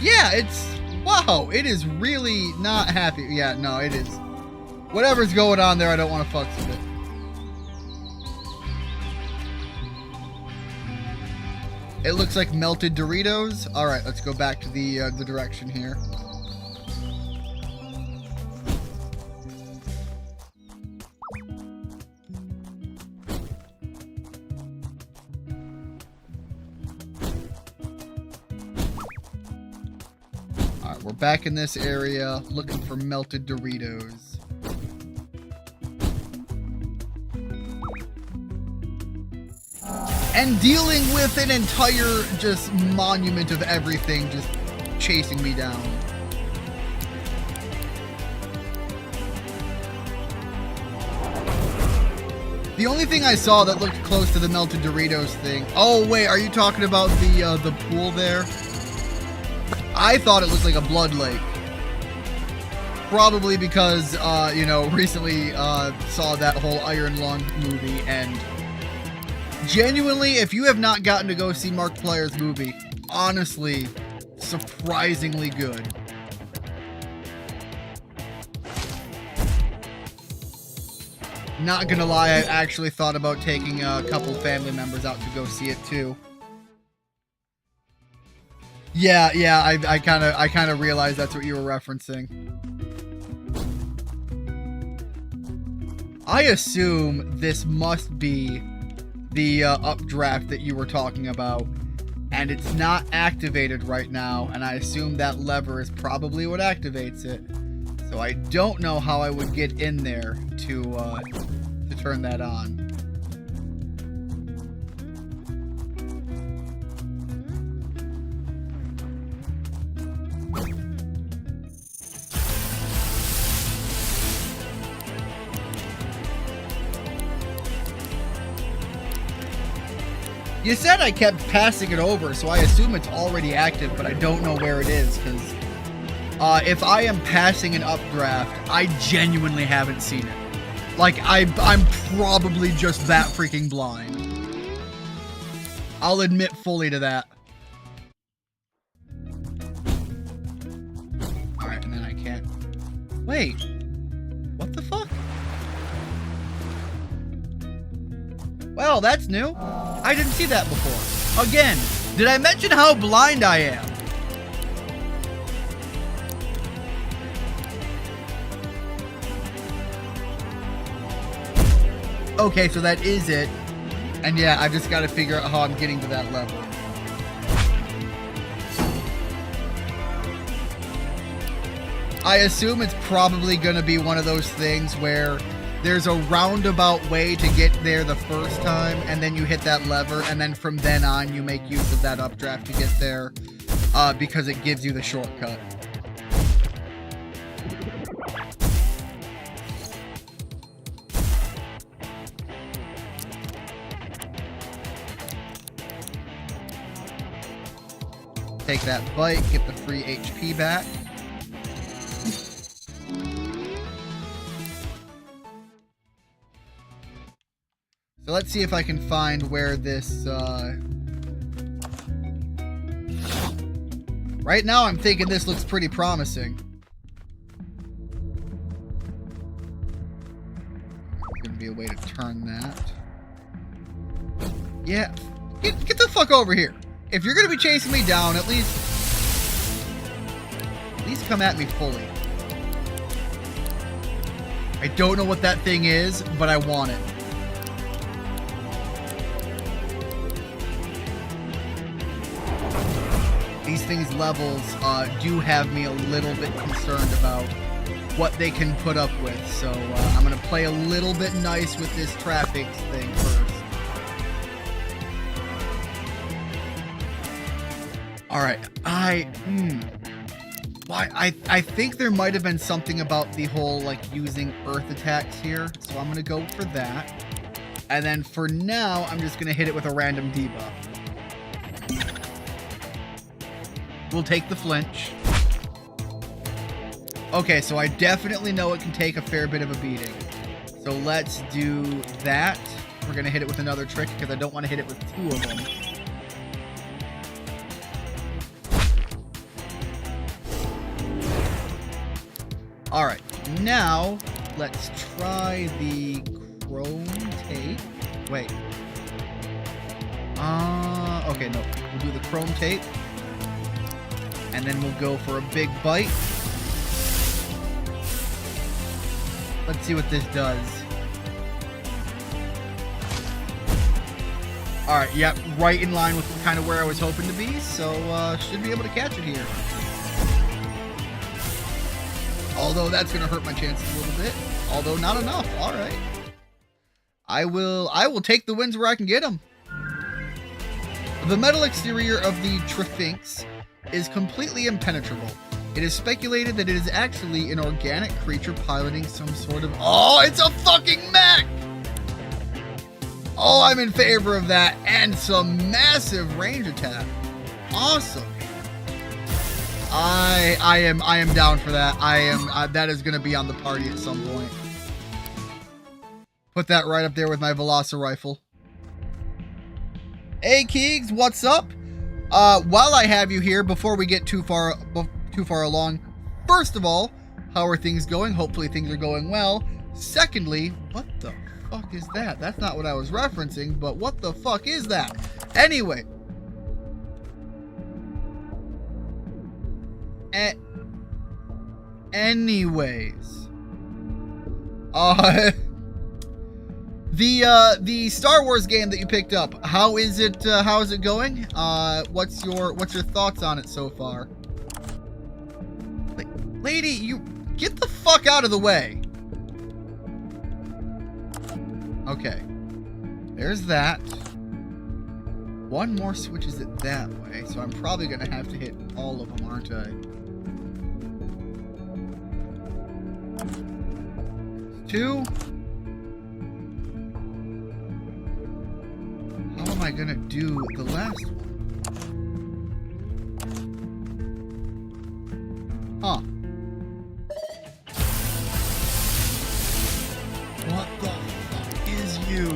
Yeah, it's... Wow, it is really not happy. Yeah, no, it is. Whatever's going on there, I don't want to fuck with it. It looks like melted Doritos. All right, let's go back to the direction here. All right, we're back in this area looking for melted Doritos. And dealing with an entire just monument of everything just chasing me down. The only thing I saw that looked close to the melted Doritos thing. Oh wait, are you talking about the pool there? I thought it looked like a blood lake. Probably because you know, recently saw that whole Iron Lung movie, and genuinely, if you have not gotten to go see Markiplier's movie, honestly, surprisingly good. Not gonna lie, I actually thought about taking a couple family members out to go see it too. Yeah, I kind of realized that's what you were referencing. I assume this must be the updraft that you were talking about, and it's not activated right now, and I assume that lever is probably what activates it. So I don't know how I would get in there to turn that on. You said I kept passing it over, so I assume it's already active, but I don't know where it is, because if I am passing an updraft, I genuinely haven't seen it. Like, I'm probably just that freaking blind. I'll admit fully to that. Alright, and then I can't... Wait. What the fuck? Well, that's new. I didn't see that before. Again, did I mention how blind I am? Okay, so that is it. And yeah, I've just got to figure out how I'm getting to that level. I assume it's probably going to be one of those things where there's a roundabout way to get there the first time, and then you hit that lever, and then from then on you make use of that updraft to get there, because it gives you the shortcut. Take that bite, get the free HP back. So let's see if I can find where this, Right now I'm thinking this looks pretty promising. There's gonna be a way to turn that. Yeah, get the fuck over here. If you're gonna be chasing me down, at least come at me fully. I don't know what that thing is, but I want it. These things' levels do have me a little bit concerned about what they can put up with, so I'm gonna play a little bit nice with this traffic thing first. Alright, I think there might have been something about the whole, like, using earth attacks here, so I'm gonna go for that. And then for now, I'm just gonna hit it with a random debuff. We'll take the flinch. Okay, so I definitely know it can take a fair bit of a beating. So let's do that. We're gonna hit it with another trick, because I don't want to hit it with two of them. Alright, now let's try the chrome tape. Wait. Okay, no. We'll do the chrome tape. And then we'll go for a big bite. Let's see what this does. Alright, yep, right in line with kind of where I was hoping to be, so should be able to catch it here. Although that's going to hurt my chances a little bit. Although not enough. Alright. I will take the wins where I can get them. The metal exterior of the Trifinx is completely impenetrable. It is speculated that it is actually an organic creature piloting some sort of... Oh, it's a fucking mech! Oh, I'm in favor of that. And some massive range attack. Awesome. I am down for that. That is going to be on the party at some point. Put that right up there with my Velocirifle. Hey, Keegs, what's up? While I have you here, before we get too far along, first of all, how are things going? Hopefully things are going well. Secondly, what the fuck is that? That's not what I was referencing, but what the fuck is that? Anyway. Anyways. The Star Wars game that you picked up, how is it going? What's your thoughts on it so far? Lady, you get the fuck out of the way. Okay. There's that. One more switches it that way, so I'm probably gonna have to hit all of them, aren't I? 2. How am I gonna do the last one? Huh. What the fuck is you?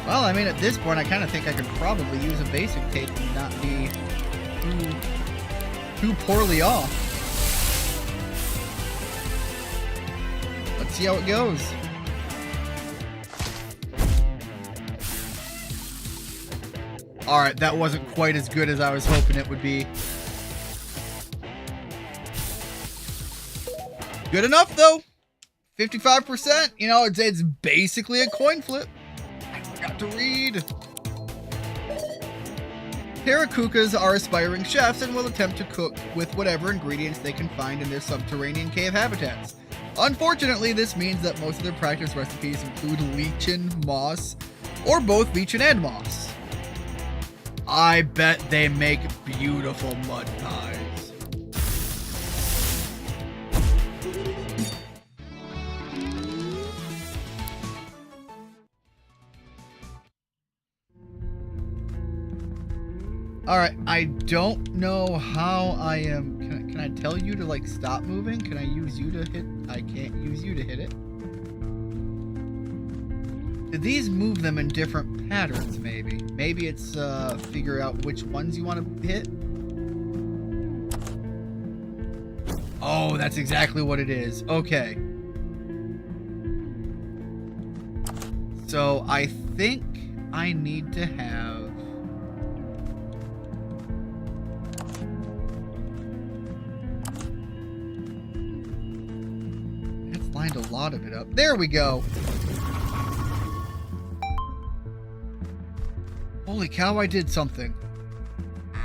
Well, I mean, at this point, I kind of think I could probably use a basic tape and not be too poorly off. Let's see how it goes. Alright, that wasn't quite as good as I was hoping it would be. Good enough, though. 55%. You know, it's basically a coin flip. I forgot to read. Paracucas are aspiring chefs and will attempt to cook with whatever ingredients they can find in their subterranean cave habitats. Unfortunately, this means that most of their practice recipes include lichen, moss, or both lichen and moss. I bet they make beautiful mud pies. Alright, I don't know how I am... Can I tell you to, like, stop moving? Can I use you to hit... I can't use you to hit it. Do these move them in different patterns, maybe? Maybe it's, figure out which ones you want to hit? Oh, that's exactly what it is. Okay. So, I think I need to have... lined a lot of it up. There we go. Holy cow, I did something.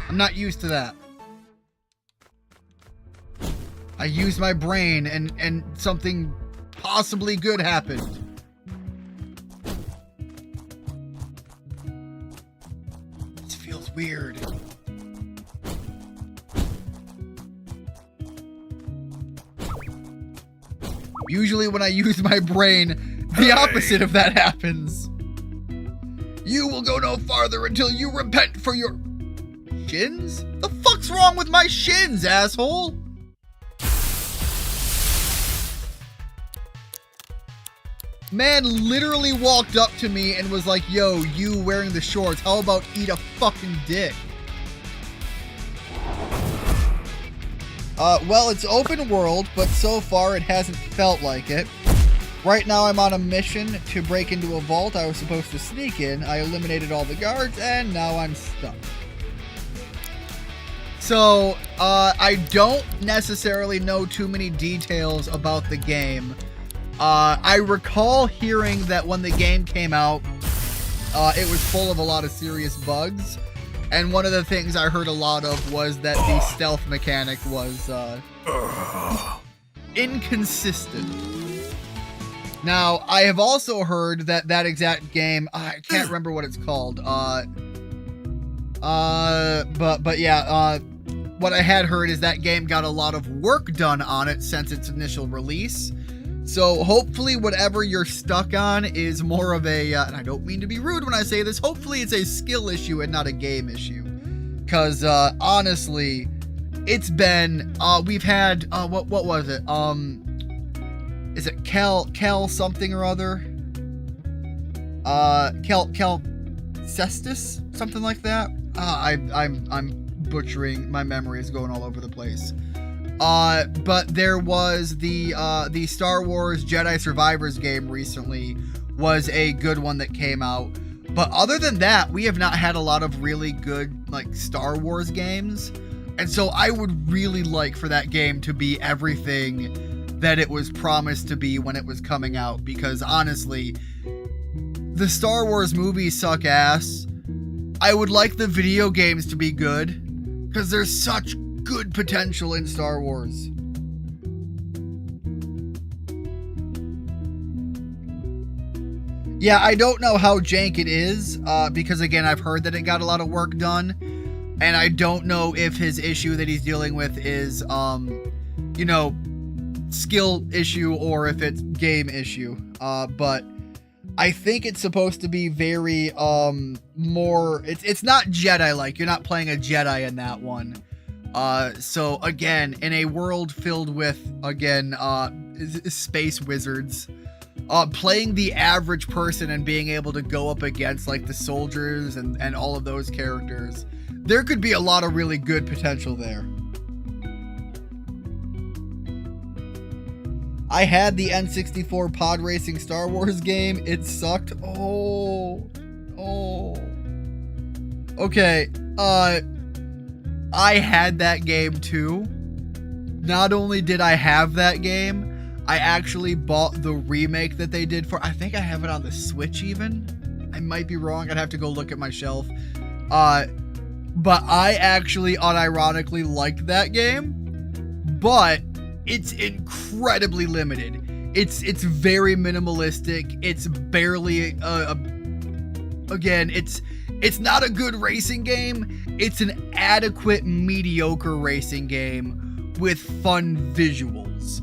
I'm not used to that. I used my brain and something possibly good happened. This feels weird. Usually when I use my brain, the opposite of that happens. You will go no farther until you repent for your... shins? The fuck's wrong with my shins, asshole? Man literally walked up to me and was like, yo, you wearing the shorts, how about eat a fucking dick? Well, it's open world, but so far it hasn't felt like it. Right now I'm on a mission to break into a vault I was supposed to sneak in. I eliminated all the guards, and now I'm stuck. So, I don't necessarily know too many details about the game. I recall hearing that when the game came out, it was full of a lot of serious bugs. And one of the things I heard a lot of was that the stealth mechanic was inconsistent. Now, I have also heard that that exact game, I can't remember what it's called. But yeah, what I had heard is that game got a lot of work done on it since its initial release. So hopefully whatever you're stuck on is more of a, and I don't mean to be rude when I say this, hopefully it's a skill issue and not a game issue. Because honestly, it's been, we've had, what was it? Is it Cal something or other? Cal Cestus? Something like that? I'm butchering, my memory is going all over the place. But there was the Star Wars Jedi Survivors game recently was a good one that came out. But other than that, we have not had a lot of really good, like, Star Wars games. And so I would really like for that game to be everything that it was promised to be when it was coming out. Because honestly, the Star Wars movies suck ass. I would like the video games to be good, because there's such good potential in Star Wars. Yeah, I don't know how jank it is, because again, I've heard that it got a lot of work done, and I don't know if his issue that he's dealing with is, you know, skill issue or if it's game issue, but I think it's supposed to be very, more, it's not Jedi-like, you're not playing a Jedi in that one. So again, in a world filled with, again, space wizards, playing the average person and being able to go up against like the soldiers and all of those characters, there could be a lot of really good potential there. I had the N64 pod racing Star Wars game. It sucked. Okay. I had that game too. Not only did I have that game, I actually bought the remake that they did for, I think I have it on the Switch even. I might be wrong. I'd have to go look at my shelf. But I actually unironically liked that game, but it's incredibly limited. It's very minimalistic. It's barely, again, it's not a good racing game. It's an adequate, mediocre racing game with fun visuals.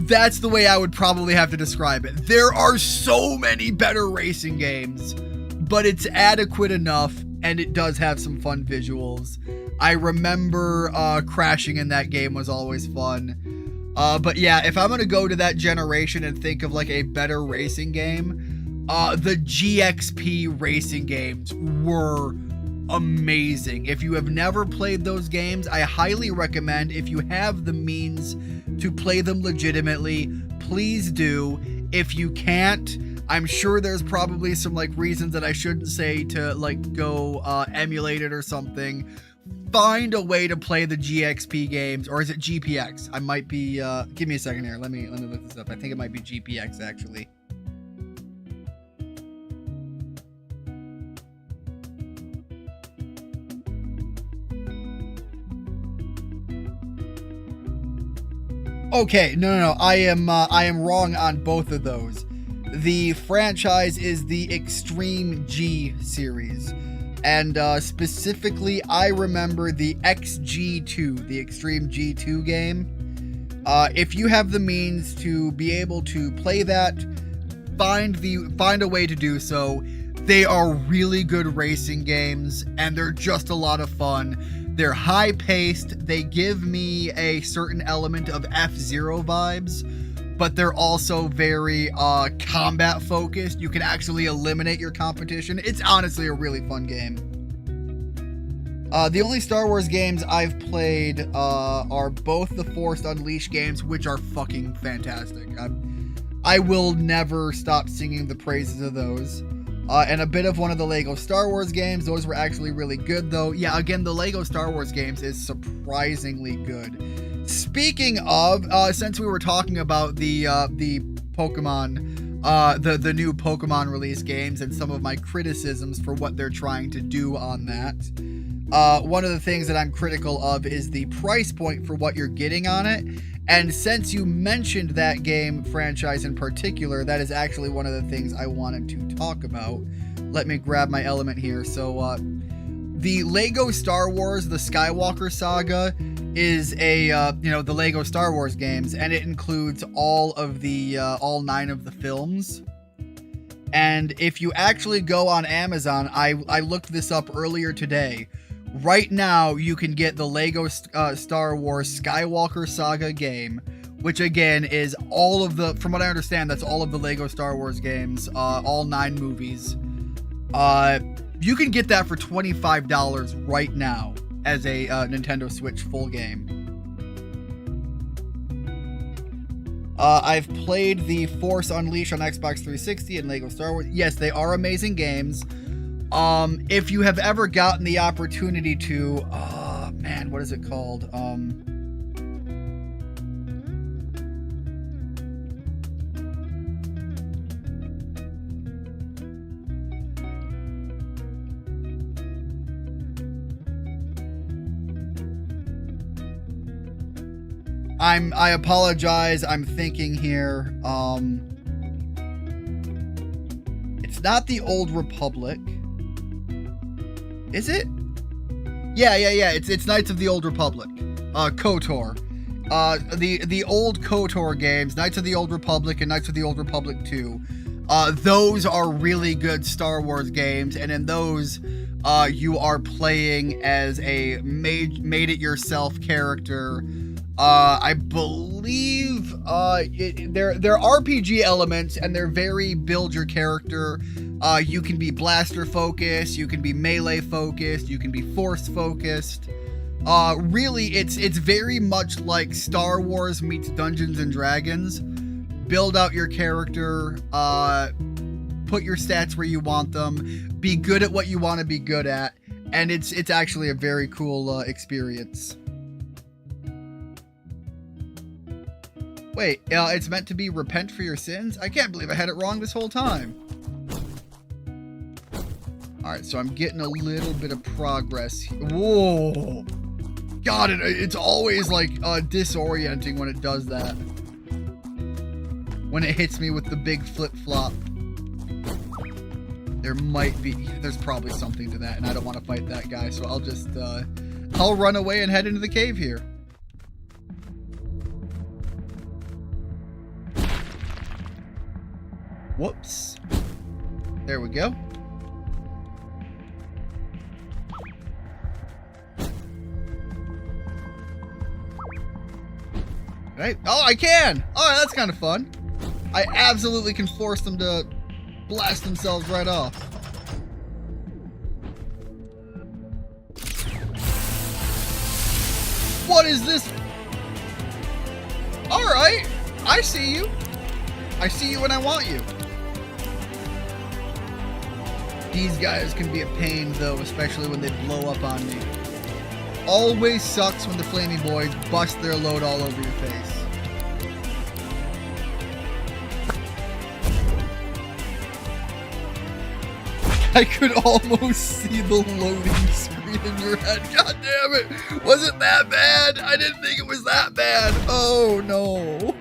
That's the way I would probably have to describe it. There are so many better racing games, but it's adequate enough, and it does have some fun visuals. I remember crashing in that game was always fun. But yeah, if I'm going to go to that generation and think of like a better racing game, the GXP racing games were amazing. If you have never played those games, I highly recommend, if you have the means to play them legitimately, please do. If you can't, I'm sure there's probably some like reasons that I shouldn't say to like go emulate it or something. Find a way to play the GXP games, or is it GPX? I might be give me a second here. Let me look this up. I think it might be GPX actually. Okay, no. I am wrong on both of those. The franchise is the Extreme G series. And specifically, I remember the XG2, the Extreme G2 game. If you have the means to be able to play that, find a way to do so. They are really good racing games, and they're just a lot of fun. They're high-paced. They give me a certain element of F-Zero vibes, but they're also very combat-focused. You can actually eliminate your competition. It's honestly a really fun game. The only Star Wars games I've played are both the Force Unleashed games, which are fucking fantastic. I will never stop singing the praises of those. And a bit of one of the Lego Star Wars games. Those were actually really good, though. Yeah, again, the Lego Star Wars games is surprisingly good. Speaking of, since we were talking about the Pokemon, the new Pokemon release games and some of my criticisms for what they're trying to do on that. One of the things that I'm critical of is the price point for what you're getting on it. And since you mentioned that game franchise in particular, that is actually one of the things I wanted to talk about. Let me grab my element here. So, the Lego Star Wars, the Skywalker Saga, is the Lego Star Wars games, and it includes all 9 of the films. And if you actually go on Amazon, I looked this up earlier today. Right now, you can get the Lego Star Wars Skywalker Saga game, which again is all of the, from what I understand, that's all of the Lego Star Wars games, all 9 movies. You can get that for $25 right now as a Nintendo Switch full game. I've played the Force Unleashed on Xbox 360 and Lego Star Wars. Yes, they are amazing games. If you have ever gotten the opportunity to, what is it called? I apologize. I'm thinking here. It's not the Old Republic. Is it? Yeah. It's Knights of the Old Republic. KOTOR. The old KOTOR games, Knights of the Old Republic and Knights of the Old Republic 2. Those are really good Star Wars games, and in those, you are playing as a made-it-yourself character. I believe they're RPG elements, and they're very build your character. You can be blaster focused, you can be melee focused, you can be force focused. Really, it's very much like Star Wars meets Dungeons and Dragons. Build out your character, put your stats where you want them, be good at what you want to be good at, and it's actually a very cool experience. Wait, it's meant to be repent for your sins? I can't believe I had it wrong this whole time. Alright, so I'm getting a little bit of progress. Whoa! God, it's always like disorienting when it does that. When it hits me with the big flip-flop. There's probably something to that, and I don't want to fight that guy, so I'll just, I'll run away and head into the cave here. Whoops. There we go. Right? Oh, I can! Oh, that's kind of fun. I absolutely can force them to blast themselves right off. What is this? Alright, I see you. I see you when I want you. These guys can be a pain, though, especially when they blow up on me. Always sucks when the Flamey Boys bust their load all over your face. I could almost see the loading screen in your head. God damn it! Was it that bad? I didn't think it was that bad. Oh no.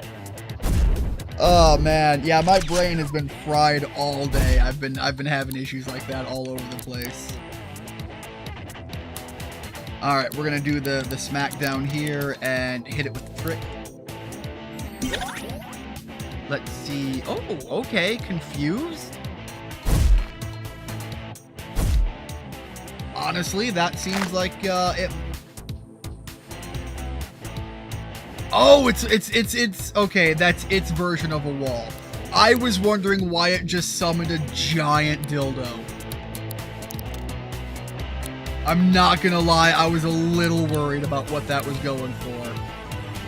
Oh man, yeah, my brain has been fried all day. I've been having issues like that all over the place. All right, we're gonna do the smackdown here and hit it with the trick. Let's see. Oh, okay, confused. Honestly, that seems like it. Oh, it's okay. That's its version of a wall. I was wondering why it just summoned a giant dildo. I'm not gonna lie, I was a little worried about what that was going for.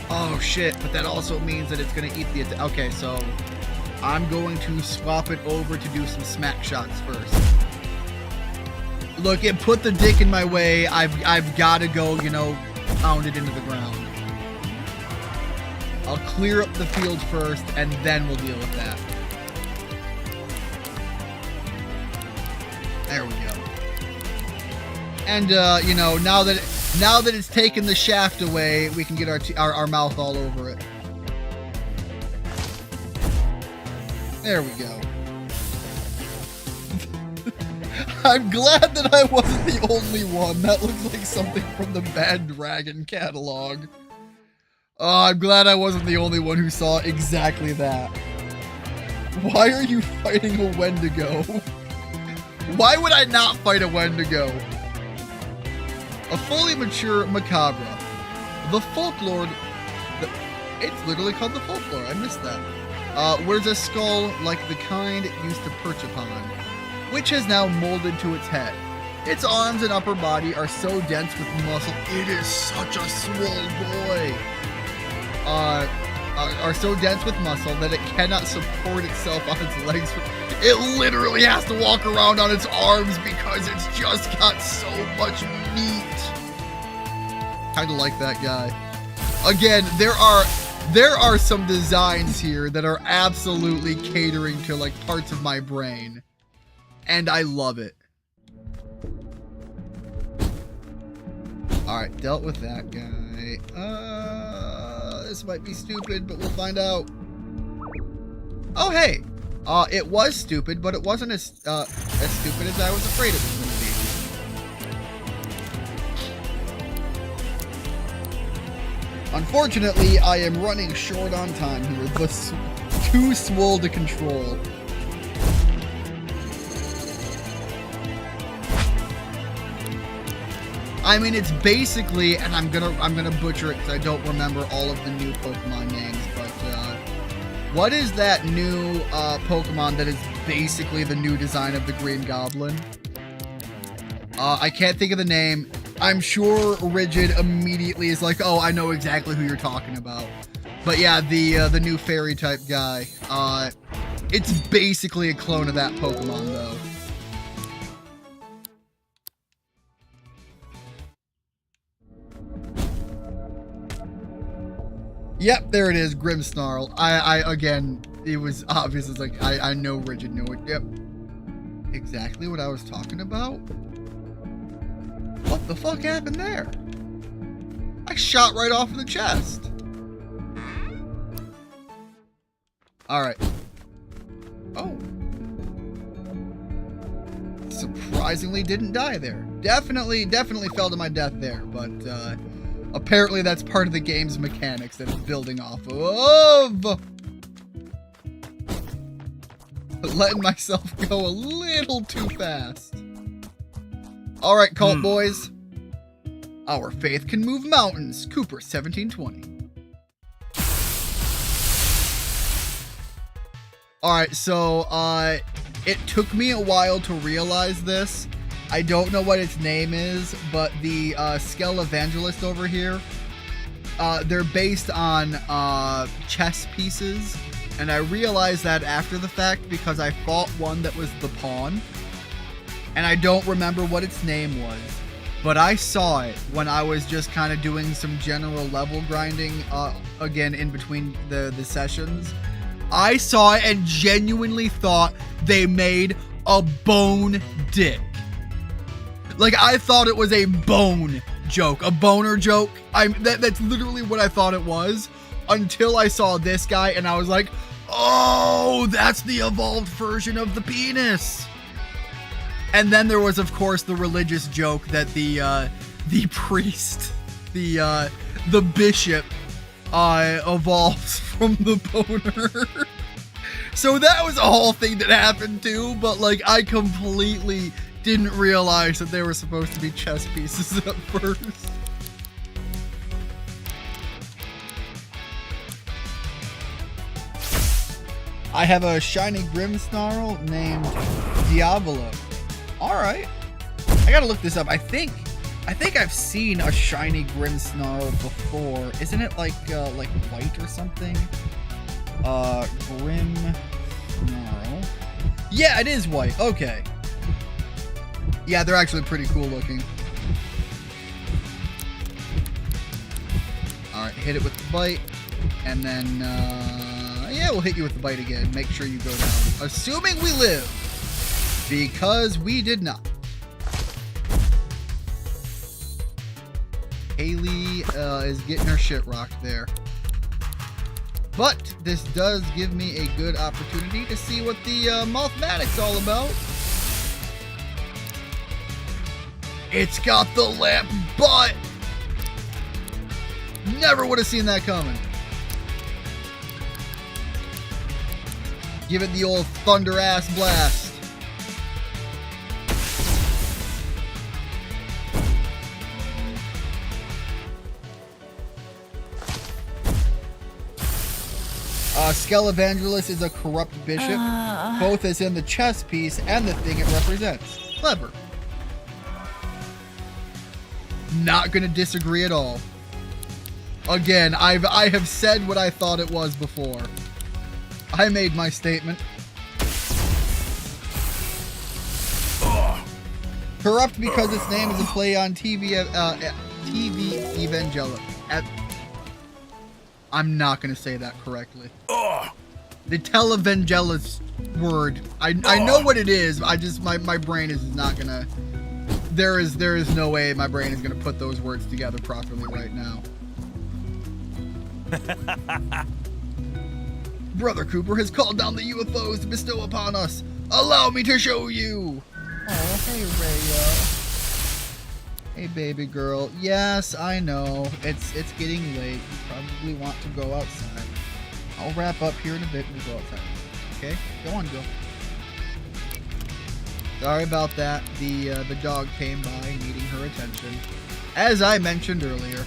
Oh shit, but that also means that it's gonna eat the attack. Okay, so I'm going to swap it over to do some smack shots first. Look, it put the dick in my way. I've gotta go, you know, pound it into the ground. I'll clear up the field first, and then we'll deal with that. There we go. And you know, now that it's taken the shaft away, we can get our mouth all over it. There we go. I'm glad that I wasn't the only one. That looks like something from the Bad Dragon catalog. Oh, I'm glad I wasn't the only one who saw exactly that. Why are you fighting a Wendigo? Why would I not fight a Wendigo? A fully mature macabre. The folklore... It's literally called the folklore. I missed that. Wears a skull like the kind it used to perch upon, which has now molded to its head. Its arms and upper body are so dense with muscle. It is such a swole boy. Are so dense with muscle that it cannot support itself on its legs. It literally has to walk around on its arms because it's just got so much meat. Kind of like that guy. Again, there are some designs here that are absolutely catering to like parts of my brain. And I love it. Alright, dealt with that guy. This might be stupid, but we'll find out. Oh, hey. It was stupid, but it wasn't as stupid as I was afraid it was going to be. Unfortunately, I am running short on time here. The too swole to control. I mean, it's basically, and I'm gonna butcher it because I don't remember all of the new Pokemon names, but what is that new Pokemon that is basically the new design of the Green Goblin? I can't think of the name. I'm sure Rigid immediately is like, oh, I know exactly who you're talking about. But yeah, the new fairy type guy. It's basically a clone of that Pokemon though. Yep, there it is, Grimmsnarl. Again, it was obvious. It's like, I know Rigid knew it. Yep. Exactly what I was talking about? What the fuck happened there? I shot right off of the chest. Alright. Oh. Surprisingly didn't die there. Definitely fell to my death there, but, apparently that's part of the game's mechanics that it's building off of. Letting myself go a little too fast. Alright, cult boys. Our faith can move mountains. Cooper, 1720. Alright, so, it took me a while to realize this. I don't know what its name is, but the Skell Evangelist over here, they're based on chess pieces, and I realized that after the fact because I fought one that was the pawn, and I don't remember what its name was, but I saw it when I was just kind of doing some general level grinding, again, in between the sessions. I saw it and genuinely thought they made a bone dick. Like, I thought it was a bone joke, a boner joke. That's literally what I thought it was until I saw this guy and I was like, oh, that's the evolved version of the penis. And then there was, of course, the religious joke that the priest, the bishop, evolves from the boner. So that was a whole thing that happened too, but like I completely didn't realize that they were supposed to be chess pieces at first. I have a shiny Grimmsnarl named Diavolo. Alright. I gotta look this up. I think I think I've seen a shiny Grimmsnarl before. Isn't it like white or something? Grimmsnarl. Yeah, it is white. Okay. Yeah, they're actually pretty cool looking. Alright, hit it with the bite. And then, yeah, we'll hit you with the bite again. Make sure you go down. Assuming we live. Because we did not. Haley is getting her shit rocked there. But this does give me a good opportunity to see what the Mothmatic's all about. It's got the lamp butt! Never would have seen that coming. Give it the old thunder ass blast. Skelevangelist is a corrupt bishop, both as in the chess piece and the thing it represents. Clever. Not gonna disagree at all. Again, I have said what I thought it was before. I made my statement. Corrupt because its name is a play on TV Evangelic. I'm not going to say that correctly. The televangelist word. I know what it is. I just my brain is not going to. There is no way my brain is going to put those words together properly right now. Brother Cooper has called down the UFOs to bestow upon us. Allow me to show you. Oh, hey Raya. Hey baby girl. Yes, I know. It's getting late. You probably want to go outside. I'll wrap up here in a bit and we'll go outside. Okay? Go on, go. Sorry about that. The dog came by needing her attention. As I mentioned earlier.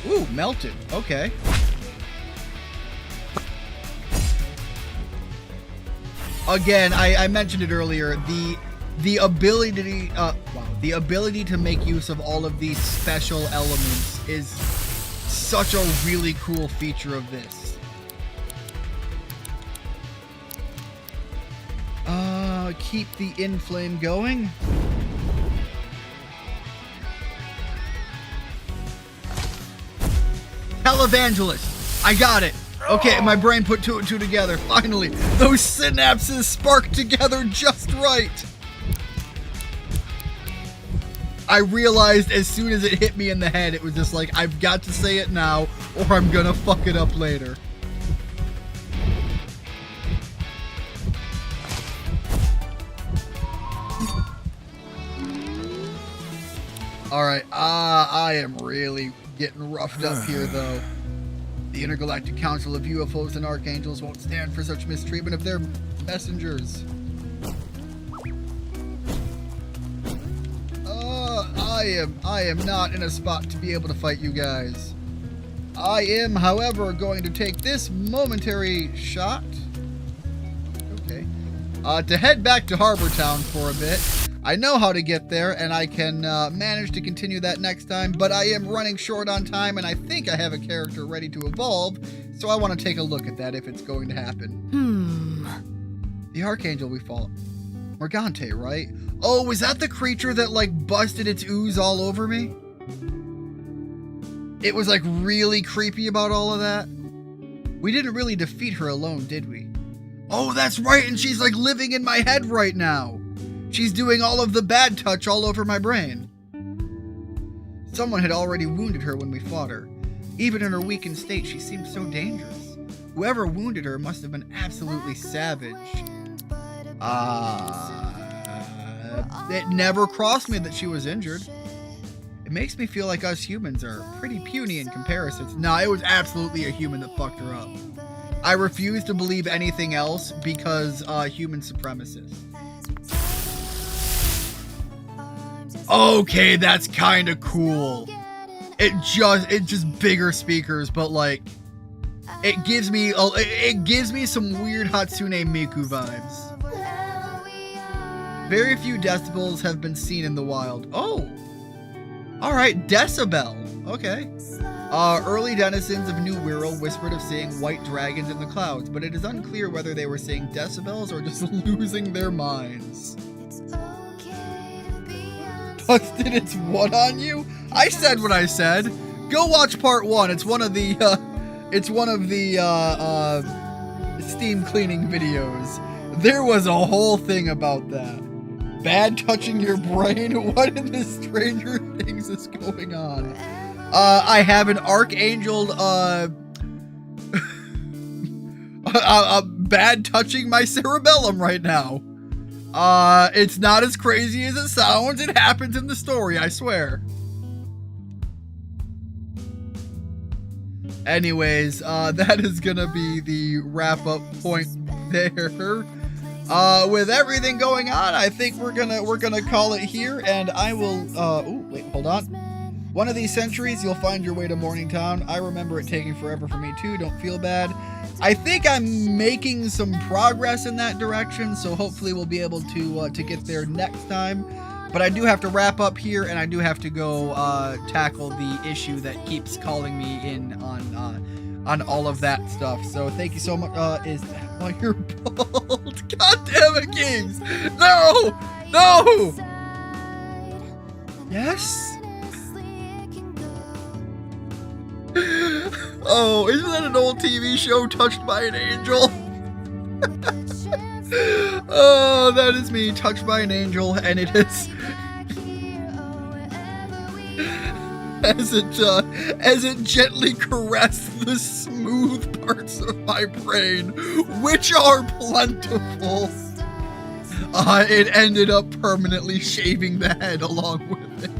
Ooh, melted. Okay. Again, I mentioned it earlier. The ability to make use of all of these special elements is such a really cool feature of this. Keep the inflame going. Televangelist. I got it. Okay, my brain put two and two together. Finally, those synapses sparked together just right. I realized as soon as it hit me in the head, it was just like, I've got to say it now, or I'm gonna fuck it up later. Alright, I am really getting roughed up here, though. The Intergalactic Council of UFOs and Archangels won't stand for such mistreatment of their messengers. I am not in a spot to be able to fight you guys. I am, however, going to take this momentary shot. Okay. To head back to Harbor Town for a bit. I know how to get there, and I can manage to continue that next time, but I am running short on time, and I think I have a character ready to evolve, so I want to take a look at that if it's going to happen. The Archangel we fought. Morgante, right? Oh, was that the creature that, like, busted its ooze all over me? It was, like, really creepy about all of that? We didn't really defeat her alone, did we? Oh, that's right, and she's, like, living in my head right now. She's doing all of the bad touch all over my brain. Someone had already wounded her when we fought her. Even in her weakened state, she seemed so dangerous. Whoever wounded her must have been absolutely savage. It never crossed me that she was injured. It makes me feel like us humans are pretty puny in comparison. No, it was absolutely a human that fucked her up. I refuse to believe anything else because human supremacists. Okay, that's kind of cool. It just bigger speakers, but like it gives me some weird Hatsune Miku vibes. Very few decibels have been seen in the wild. Oh! Alright, decibel. Okay. Early denizens of New Wirral whispered of seeing white dragons in the clouds, but it is unclear whether they were seeing decibels or just losing their minds. Busted, it's what on you? I said what I said. Go watch part 1. It's one of the steam cleaning videos. There was a whole thing about that. Bad touching your brain? What in the Stranger Things is going on? I have an archangel bad touching my cerebellum right now. It's not as crazy as it sounds. It happens in the story, I swear. Anyways, that is gonna be the wrap-up point there. With everything going on, I think we're gonna call it here, and I will. Oh wait, hold on. One of these centuries, you'll find your way to Morningtown. I remember it taking forever for me too. Don't feel bad. I think I'm making some progress in that direction, so hopefully we'll be able to get there next time. But I do have to wrap up here, and I do have to go tackle the issue that keeps calling me in on all of that stuff. So thank you so much. Oh, you're bald. God damn it, Kings! No! No! Yes? Oh, isn't that an old TV show, Touched by an Angel? Oh, that is me, Touched by an Angel, and it is as it gently caressed the smooth parts of my brain, which are plentiful. It ended up permanently shaving the head along with it.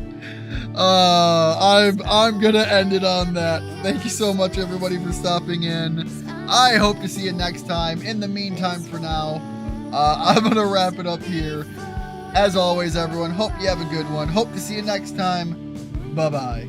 I'm gonna end it on that. Thank you so much, everybody, for stopping in. I hope to see you next time. In the meantime, for now, I'm gonna wrap it up here. As always, everyone, hope you have a good one. Hope to see you next time. Bye-bye.